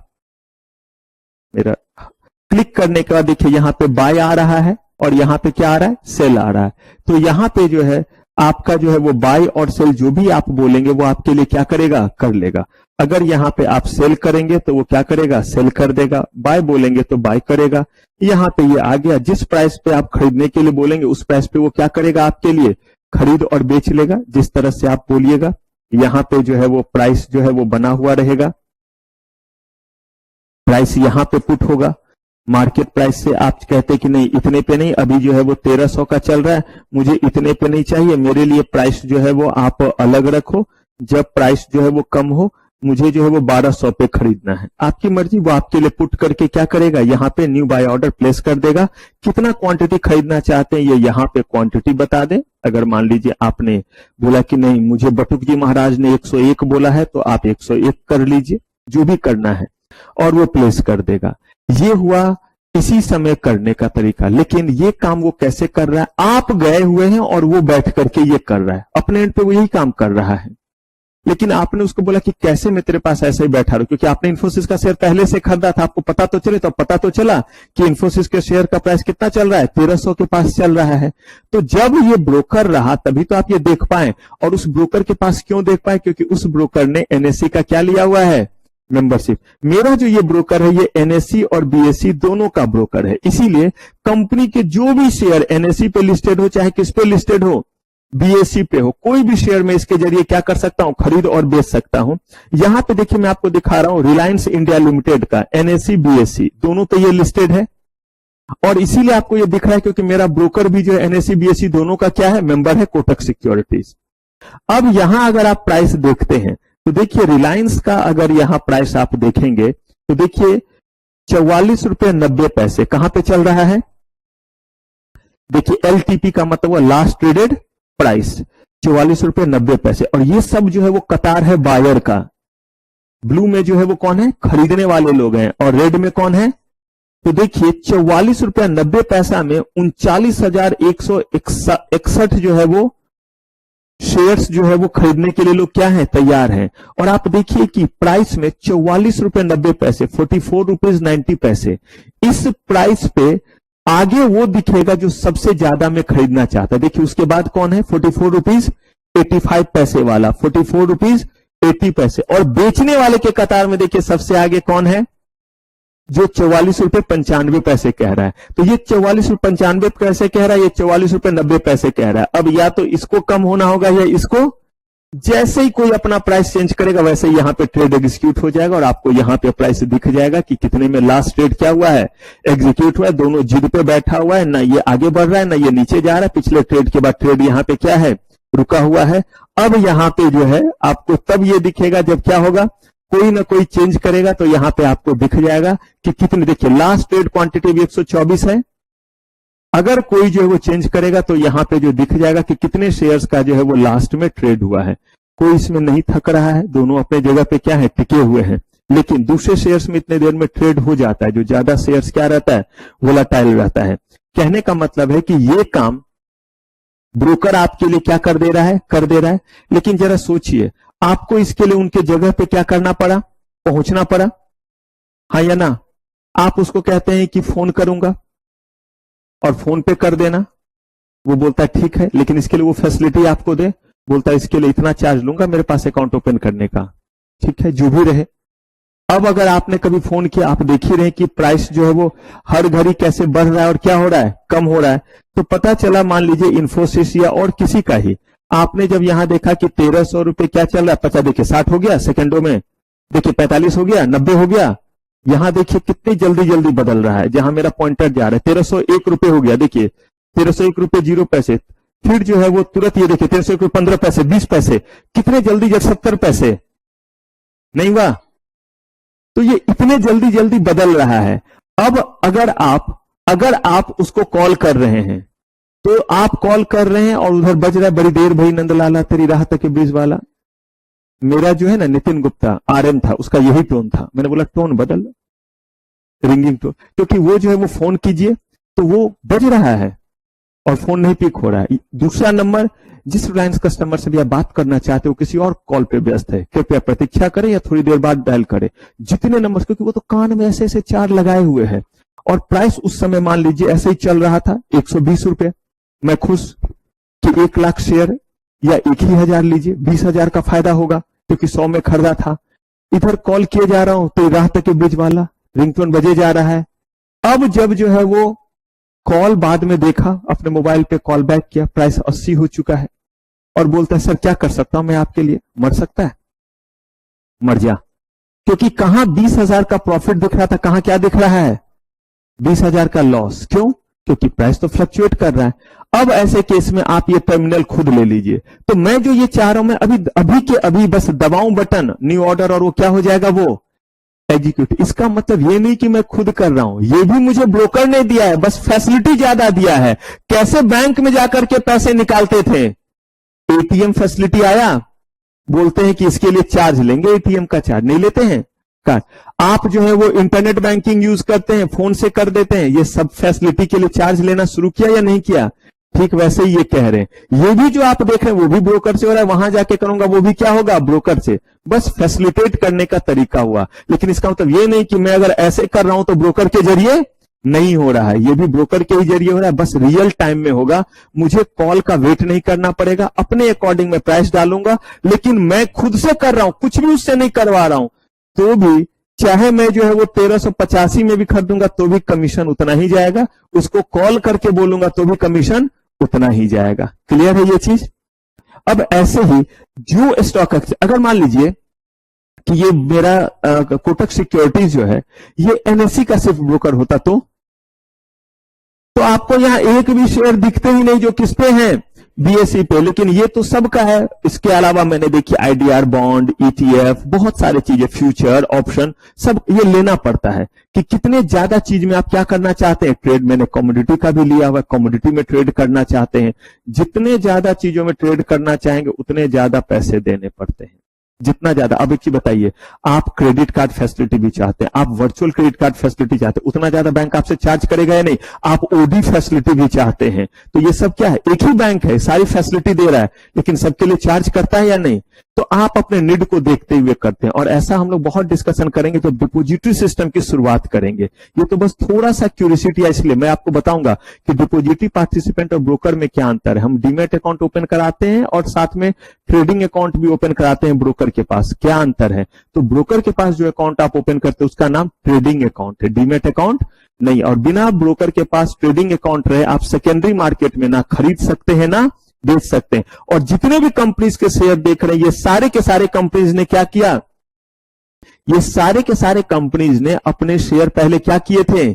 देखिए यहां पे बाय आ रहा है और यहां पे क्या आ रहा है, सेल आ रहा है। तो यहां पे जो है आपका जो है वो बाय और सेल जो भी आप बोलेंगे वो आपके लिए क्या करेगा, कर लेगा। अगर यहां पे आप सेल करेंगे तो वो क्या करेगा, सेल कर देगा। बाय बोलेंगे तो बाय करेगा। यहां पे ये आ गया, जिस प्राइस पे आप खरीदने के लिए बोलेंगे उस प्राइस पे वो क्या करेगा, आपके लिए खरीद और बेच लेगा, जिस तरह से आप बोलिएगा। यहां पे जो है वो प्राइस जो है वो बना हुआ रहेगा, प्राइस यहां पे पुट होगा। मार्केट प्राइस से आप कहते कि नहीं इतने पे नहीं, अभी जो है वो 1300 का चल रहा है, मुझे इतने पे नहीं चाहिए, मेरे लिए प्राइस जो है वो आप अलग रखो, जब प्राइस जो है वो कम हो मुझे जो है वो 1200 पे खरीदना है। आपकी मर्जी, वो आपके लिए पुट करके क्या करेगा, यहाँ पे न्यू बाय ऑर्डर प्लेस कर देगा। कितना क्वांटिटी खरीदना चाहते हैं ये यहाँ पे क्वांटिटी बता दें। अगर मान लीजिए आपने बोला कि नहीं मुझे बटुक जी महाराज ने 101 बोला है तो आप 101 कर लीजिए, जो भी करना है, और वो प्लेस कर देगा। ये हुआ इसी समय करने का तरीका। लेकिन ये काम वो कैसे कर रहा है, आप गए हुए हैं और वो बैठ करके ये कर रहा है, अपने एंड पे वो यही काम कर रहा है। लेकिन आपने उसको बोला कि कैसे मैं तेरे पास ऐसे ही बैठा रहूं, क्योंकि आपने इन्फोसिस का शेयर पहले से खरीदा था, आपको पता तो चले। तो पता तो चला कि इन्फोसिस के शेयर का प्राइस कितना चल रहा है, 1300 के पास चल रहा है। तो जब ये ब्रोकर रहा तभी तो आप ये देख पाए। और उस ब्रोकर के पास क्यों देख पाए, क्योंकि उस ब्रोकर ने एनएससी का क्या लिया हुआ है, मेंबरशिप। मेरा जो ये ब्रोकर है ये एनएससी और बीएससी दोनों का ब्रोकर है। इसीलिए कंपनी के जो भी शेयर एनएससी पे लिस्टेड हो चाहे किस पे लिस्टेड हो, बीएससी पे हो, कोई भी शेयर में इसके जरिए क्या कर सकता हूं, खरीद और बेच सकता हूं। यहां पे देखिए मैं आपको दिखा रहा हूं रिलायंस इंडिया लिमिटेड का एनएससी बीएससी दोनों पे ये लिस्टेड है। और इसीलिए आपको ये दिख रहा है क्योंकि मेरा ब्रोकर भी जो है एनएससी बीएससी दोनों का क्या है, मेंबर है, कोटक सिक्योरिटीज। अब यहां अगर आप प्राइस देखते हैं तो देखिए रिलायंस का अगर यहां प्राइस आप देखेंगे तो देखिए 44.90 कहां पे चल रहा है। देखिए एलटीपी का मतलब लास्ट ट्रेडेड प्राइस 44.90। और ये सब जो है वो कतार है बायर का। ब्लू में जो है वो कौन है, खरीदने वाले लोग हैं, और रेड में कौन है। तो देखिए 44.90 में 39,161 जो है वो शेयर्स जो है वो खरीदने के लिए लोग क्या है, तैयार हैं। और आप देखिए कि प्राइस में 44.90 ₹44.90 इस प्राइस पे आगे वो दिखेगा जो सबसे ज्यादा में खरीदना चाहता है। देखिए उसके बाद कौन है, ₹44.85 वाला, ₹44.80। और बेचने वाले के कतार में देखिए सबसे आगे कौन है, जो ₹44.95 कह रहा है। तो ये ₹44.95 कह रहा है, ये ₹44.90 कह रहा है। अब या तो इसको कम होना होगा या इसको जैसे ही कोई अपना प्राइस चेंज करेगा वैसे ही यहां पे ट्रेड एग्जीक्यूट हो जाएगा और आपको यहां पे प्राइस दिख जाएगा कि कितने में लास्ट ट्रेड क्या हुआ है, एग्जीक्यूट हुआ है। दोनों जिद पे बैठा हुआ है, ना ये आगे बढ़ रहा है ना ये नीचे जा रहा है। पिछले ट्रेड के बाद ट्रेड यहां पे क्या है, रुका हुआ है। अब यहां पे जो है आपको तब ये दिखेगा जब क्या होगा, कोई ना कोई चेंज करेगा तो यहां पे आपको दिख जाएगा कि कितने, देखिए लास्ट ट्रेड क्वांटिटी भी 124 है। अगर कोई जो है वो चेंज करेगा तो यहां पे जो दिख जाएगा कि कितने शेयर्स का जो है वो लास्ट में ट्रेड हुआ है। कोई इसमें नहीं थक रहा है, दोनों अपने जगह पे क्या है, टिके हुए हैं। लेकिन दूसरे शेयर्स में इतने देर में ट्रेड हो जाता है, जो ज्यादा शेयर्स क्या रहता है, वोलेटाइल रहता है। कहने का मतलब है कि ये काम ब्रोकर आपके लिए क्या कर दे रहा है। लेकिन जरा सोचिए, आपको इसके लिए उनके जगह पे क्या करना पड़ा, पहुंचना पड़ा, हाँ या ना। आप उसको कहते हैं कि फोन करूंगा और फोन पे कर देना, वो बोलता है ठीक है, लेकिन इसके लिए वो फैसिलिटी आपको दे, बोलता है इसके लिए इतना चार्ज लूंगा मेरे पास अकाउंट ओपन करने का, ठीक है, जो भी रहे। अब अगर आपने कभी फोन किया, आप देख ही रहे कि प्राइस जो है वो हर घड़ी कैसे बढ़ रहा है और क्या हो रहा है, कम हो रहा है। तो पता चला, मान लीजिए इन्फोसिस या और किसी का ही, आपने जब यहां देखा कि 1300 रुपए क्या चल रहा है, 50 देखिए 60 हो गया सेकंडों में, देखिए 45 हो गया, 90 हो गया। यहां देखिए कितनी जल्दी जल्दी बदल रहा है, जहां मेरा पॉइंटर जा रहा है 1301 रुपए हो गया, देखिए 1301 रुपए 0 पैसे, फिर जो है वो तुरंत ये देखिए 1301 रुपए 15 पैसे, 20 पैसे, कितने जल्दी, जब 70 पैसे नहीं हुआ। तो ये इतने जल्दी जल्दी बदल रहा है। अब अगर आप उसको कॉल कर रहे हैं, तो आप कॉल कर रहे हैं और उधर बज रहा है, बड़ी देर भई नंदलाला तेरी राह तक के ब्रिज वाला। मेरा जो है ना नितिन गुप्ता आरएम था, उसका यही टोन था। मैंने बोला टोन बदल, रिंगिंग टोन, क्योंकि वो जो है वो फोन कीजिए तो वो बज रहा है और फोन नहीं पिक हो रहा है। दूसरा नंबर, जिस रिलायंस कस्टमर से भी आप बात करना चाहते हो, किसी और कॉल पे व्यस्त है, कृपया प्रतीक्षा करें या थोड़ी देर बाद डायल करें। जितने नंबर, क्योंकि वो तो कान में ऐसे ऐसे चार लगाए हुए हैं और प्राइस उस समय मान लीजिए ऐसे ही चल रहा था 120 रुपए। मैं खुश कि 1 लाख शेयर या 1,000 लीजिए, 20,000 का फायदा होगा क्योंकि 100 में खरीदा था। इधर कॉल किए जा रहा हूं तो राह तक के ब्रिज वाला रिंगटोन बजे जा रहा है। अब जब जो है वो कॉल बाद में देखा, अपने मोबाइल पे कॉल बैक किया, प्राइस 80 हो चुका है और बोलता है सर क्या कर सकता हूं मैं आपके लिए। मर सकता है, मर जा, क्योंकि कहां 20,000 का प्रॉफिट दिख रहा था, कहां क्या दिख रहा है, 20,000 का लॉस। क्यों? क्योंकि प्राइस तो फ्लक्चुएट कर रहा है। अब ऐसे केस में आप ये टर्मिनल खुद ले लीजिए। तो मैं जो ये चाह रहा हूं, मैं अभी के अभी बस दबाऊं बटन, न्यू ऑर्डर, और वो क्या हो जाएगा, वो एग्जीक्यूट। इसका मतलब ये नहीं कि मैं खुद कर रहा हूं, ये भी मुझे ब्रोकर ने दिया है, बस फैसिलिटी ज्यादा दिया है। कैसे बैंक में जाकर के पैसे निकालते थे, एटीएम फैसिलिटी आया, बोलते हैं कि इसके लिए चार्ज लेंगे, एटीएम का चार्ज नहीं लेते हैं। आप जो है वो इंटरनेट बैंकिंग यूज करते हैं, फोन से कर देते हैं, ये सब फैसिलिटी के लिए चार्ज लेना शुरू किया या नहीं किया। ठीक वैसे ही ये कह रहे हैं, ये भी जो आप देख रहे हैं वो भी ब्रोकर से हो रहा है, वहां जाके करूंगा वो भी क्या होगा, ब्रोकर से। बस फैसिलिटेट करने का तरीका हुआ। लेकिन इसका मतलब ये नहीं कि मैं अगर ऐसे कर रहा हूं तो ब्रोकर के जरिए नहीं हो रहा है, ये भी ब्रोकर के ही जरिए हो रहा है, बस रियल टाइम में होगा। मुझे कॉल का वेट नहीं करना पड़ेगा, अपने अकॉर्डिंग मैं प्राइस डालूंगा। लेकिन मैं खुद से कर रहा हूं, कुछ भी उससे नहीं करवा रहा हूं, तो भी चाहे मैं जो है वो 1385 में भी खरीदूंगा तो भी कमीशन उतना ही जाएगा, उसको कॉल करके बोलूंगा तो भी कमीशन उतना ही जाएगा। क्लियर है ये चीज। अब ऐसे ही जो स्टॉक एक्सचेंज, अगर मान लीजिए कि ये मेरा कोटक सिक्योरिटीज जो है ये एनएससी का सिर्फ ब्रोकर होता, तो आपको यहां एक भी शेयर दिखते ही नहीं जो किस पे हैं, बीएसई पे। लेकिन ये तो सबका है। इसके अलावा मैंने देखी आईडीआर बॉन्ड, ईटीएफ, बहुत सारी चीजें, फ्यूचर, ऑप्शन, सब ये लेना पड़ता है कि कितने ज्यादा चीज में आप क्या करना चाहते हैं, ट्रेड। मैंने कमोडिटी का भी लिया हुआ, कमोडिटी में ट्रेड करना चाहते हैं। जितने ज्यादा चीजों में ट्रेड करना चाहेंगे उतने ज्यादा पैसे देने पड़ते हैं, जितना ज्यादा। अब एक चीज बताइए, आप क्रेडिट कार्ड फैसिलिटी भी चाहते हैं, आप वर्चुअल क्रेडिट कार्ड फैसिलिटी चाहते हैं, उतना ज्यादा बैंक आपसे चार्ज करेगा या नहीं। आप ओडी फैसिलिटी भी चाहते हैं, तो ये सब क्या है, एक ही बैंक है, सारी फैसिलिटी दे रहा है, लेकिन सबके लिए चार्ज करता है या नहीं। तो आप अपने नीड को देखते हुए करते हैं। और ऐसा हम लोग बहुत डिस्कशन करेंगे जब डिपोजिटरी सिस्टम की शुरुआत करेंगे। ये तो बस थोड़ा सा क्यूरियोसिटी है, इसलिए मैं आपको बताऊंगा कि डिपोजिटरी पार्टिसिपेंट और ब्रोकर में क्या अंतर है। हम डीमैट अकाउंट ओपन कराते हैं और साथ में ट्रेडिंग अकाउंट भी ओपन कराते हैं। ब्रोकर के पास क्या अंतर है, तो ब्रोकर के पास जो अकाउंट आप ओपन करते हैं उसका नाम ट्रेडिंग अकाउंट है, डीमैट अकाउंट नहीं। और बिना ब्रोकर के पास ट्रेडिंग अकाउंट रहे आप सेकेंडरी मार्केट में ना खरीद सकते हैं ना बेच सकते हैं। और जितने भी कंपनीज के शेयर देख रहे हैं, ये सारे के सारे कंपनीज ने क्या किया, ये सारे के सारे कंपनीज ने अपने शेयर पहले क्या किए थे,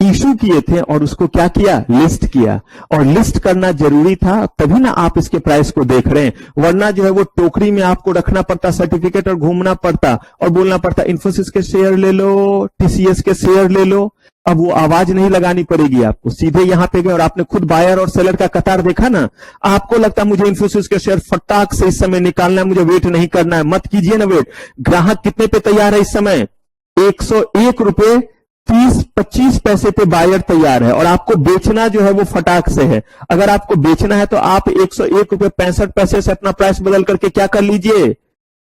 इशू किए थे, और उसको क्या किया, लिस्ट किया। और लिस्ट करना जरूरी था, तभी ना आप इसके प्राइस को देख रहे हैं, वरना जो है वो टोकरी में आपको रखना पड़ता सर्टिफिकेट और घूमना पड़ता और बोलना पड़ता इन्फोसिस के शेयर ले लो, टीसीएस के शेयर ले लो। अब वो आवाज नहीं लगानी पड़ेगी आपको, सीधे यहां पे गए और आपने खुद बायर और सेलर का कतार देखा ना, आपको लगता है मुझे इन्फोसिस के शेयर फटाक से इस समय निकालना है, मुझे वेट नहीं करना है। मत कीजिए ना वेट। ग्राहक कितने पे तैयार है इस समय, 101 रुपए 30-25 पैसे पे बायर तैयार है, और आपको बेचना जो है वो फटाक से है। अगर आपको बेचना है तो आप 101 रुपए 65 पैसे से अपना प्राइस बदल करके क्या कर लीजिए,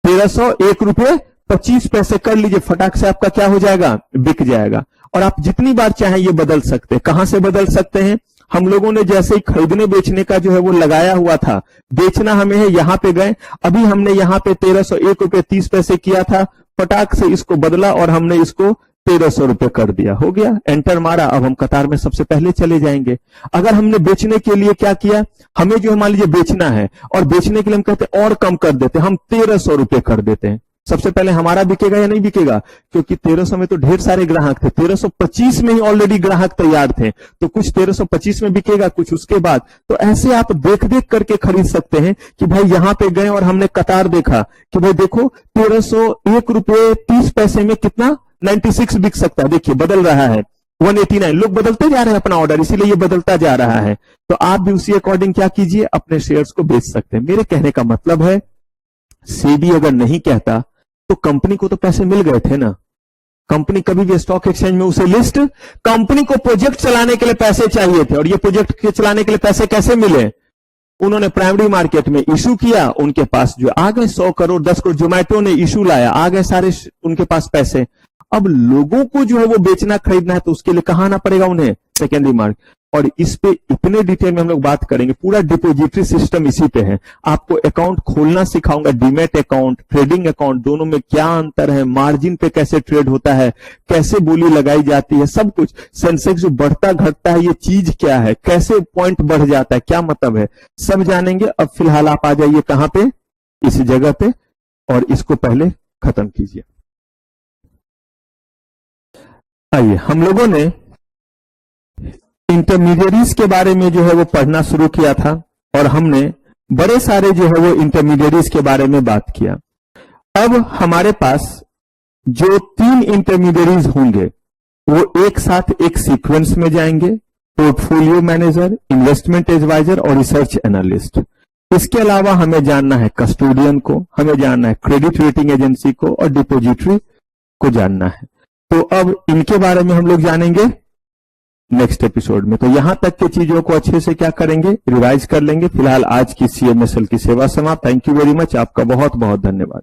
1301 रुपए 25 पैसे कर लीजिए, फटाक से आपका क्या हो जाएगा, बिक जाएगा। और आप जितनी बार चाहें ये बदल सकते हैं। कहां से बदल सकते हैं, हम लोगों ने जैसे ही खरीदने बेचने का जो है वो लगाया हुआ था, बेचना हमें है, यहां पे गए, अभी हमने यहां पे 1301 रुपए 30 पैसे किया था, फटाक से इसको बदला और हमने इसको 1300 रुपए कर दिया, हो गया, एंटर मारा। अब हम कतार में सबसे पहले चले जाएंगे। अगर हमने बेचने के लिए क्या किया, हमें जो है मान लीजिए बेचना है, और बेचने के लिए हम कहते हैं और कम कर देते, हम 1300 रुपए कर देते हैं। सबसे पहले हमारा बिकेगा या नहीं बिकेगा, क्योंकि 1300 में तो ढेर सारे ग्राहक थे, 1325 में ही ऑलरेडी ग्राहक तैयार थे, तो कुछ 1325 में बिकेगा, कुछ उसके बाद। तो ऐसे आप देख देख करके खरीद सकते हैं कि भाई यहां पे गए और हमने कतार देखा कि भाई देखो 1301 रुपए 30 पैसे में कितना 96 बिक सकता है। देखिए बदल रहा है 189, लोग बदलते जा रहे हैं अपना ऑर्डर, इसीलिए ये बदलता जा रहा है। तो आप भी उसी अकॉर्डिंग क्या कीजिए, अपने शेयर्स को बेच सकते हैं। मेरे कहने का मतलब है, सेबी अगर नहीं कहता तो कंपनी को तो पैसे मिल गए थे ना। कंपनी कभी भी स्टॉक एक्सचेंज में उसे लिस्ट, कंपनी को प्रोजेक्ट चलाने के लिए पैसे चाहिए थे, और ये प्रोजेक्ट के चलाने के लिए पैसे कैसे मिले, उन्होंने प्राइमरी मार्केट में इशू किया, उनके पास जो आ गए 100 करोड़ 10 करोड़, जोमेटो ने इशू लाया, आ गए सारे उनके पास पैसे। अब लोगों को जो है वो बेचना खरीदना है, तो उसके लिए कहां आना पड़ेगा उन्हें, सेकेंडरी मार्केट। और इस पे इतने डिटेल में हम लोग बात करेंगे, पूरा डिपोजिटरी सिस्टम इसी पे है। आपको अकाउंट खोलना सिखाऊंगा, डीमैट अकाउंट, ट्रेडिंग अकाउंट, दोनों में क्या अंतर है, मार्जिन पे कैसे ट्रेड होता है, कैसे बोली लगाई जाती है, सब कुछ। सेंसेक्स जो बढ़ता घटता है ये चीज क्या है, कैसे पॉइंट बढ़ जाता है, क्या मतलब है, सब जानेंगे। अब फिलहाल आप आ जाइए कहां पे, इस जगह पे, और इसको पहले खत्म कीजिए। आइए, हम लोगों ने इंटरमीडियरीज के बारे में जो है वो पढ़ना शुरू किया था, और हमने बड़े सारे जो है वो इंटरमीडियरीज के बारे में बात किया। अब हमारे पास जो 3 इंटरमीडियरीज होंगे वो एक साथ एक सीक्वेंस में जाएंगे, पोर्टफोलियो मैनेजर, इन्वेस्टमेंट एडवाइजर और रिसर्च एनालिस्ट। इसके अलावा हमें जानना है कस्टोडियन को, हमें जानना है क्रेडिट रेटिंग एजेंसी को, और डिपोजिटरी को जानना है। तो अब इनके बारे में हम लोग जानेंगे नेक्स्ट एपिसोड में। तो यहां तक की चीजों को अच्छे से क्या करेंगे, रिवाइज कर लेंगे। फिलहाल आज की CMSL की सेवा समाप्त। थैंक यू वेरी मच, आपका बहुत बहुत धन्यवाद।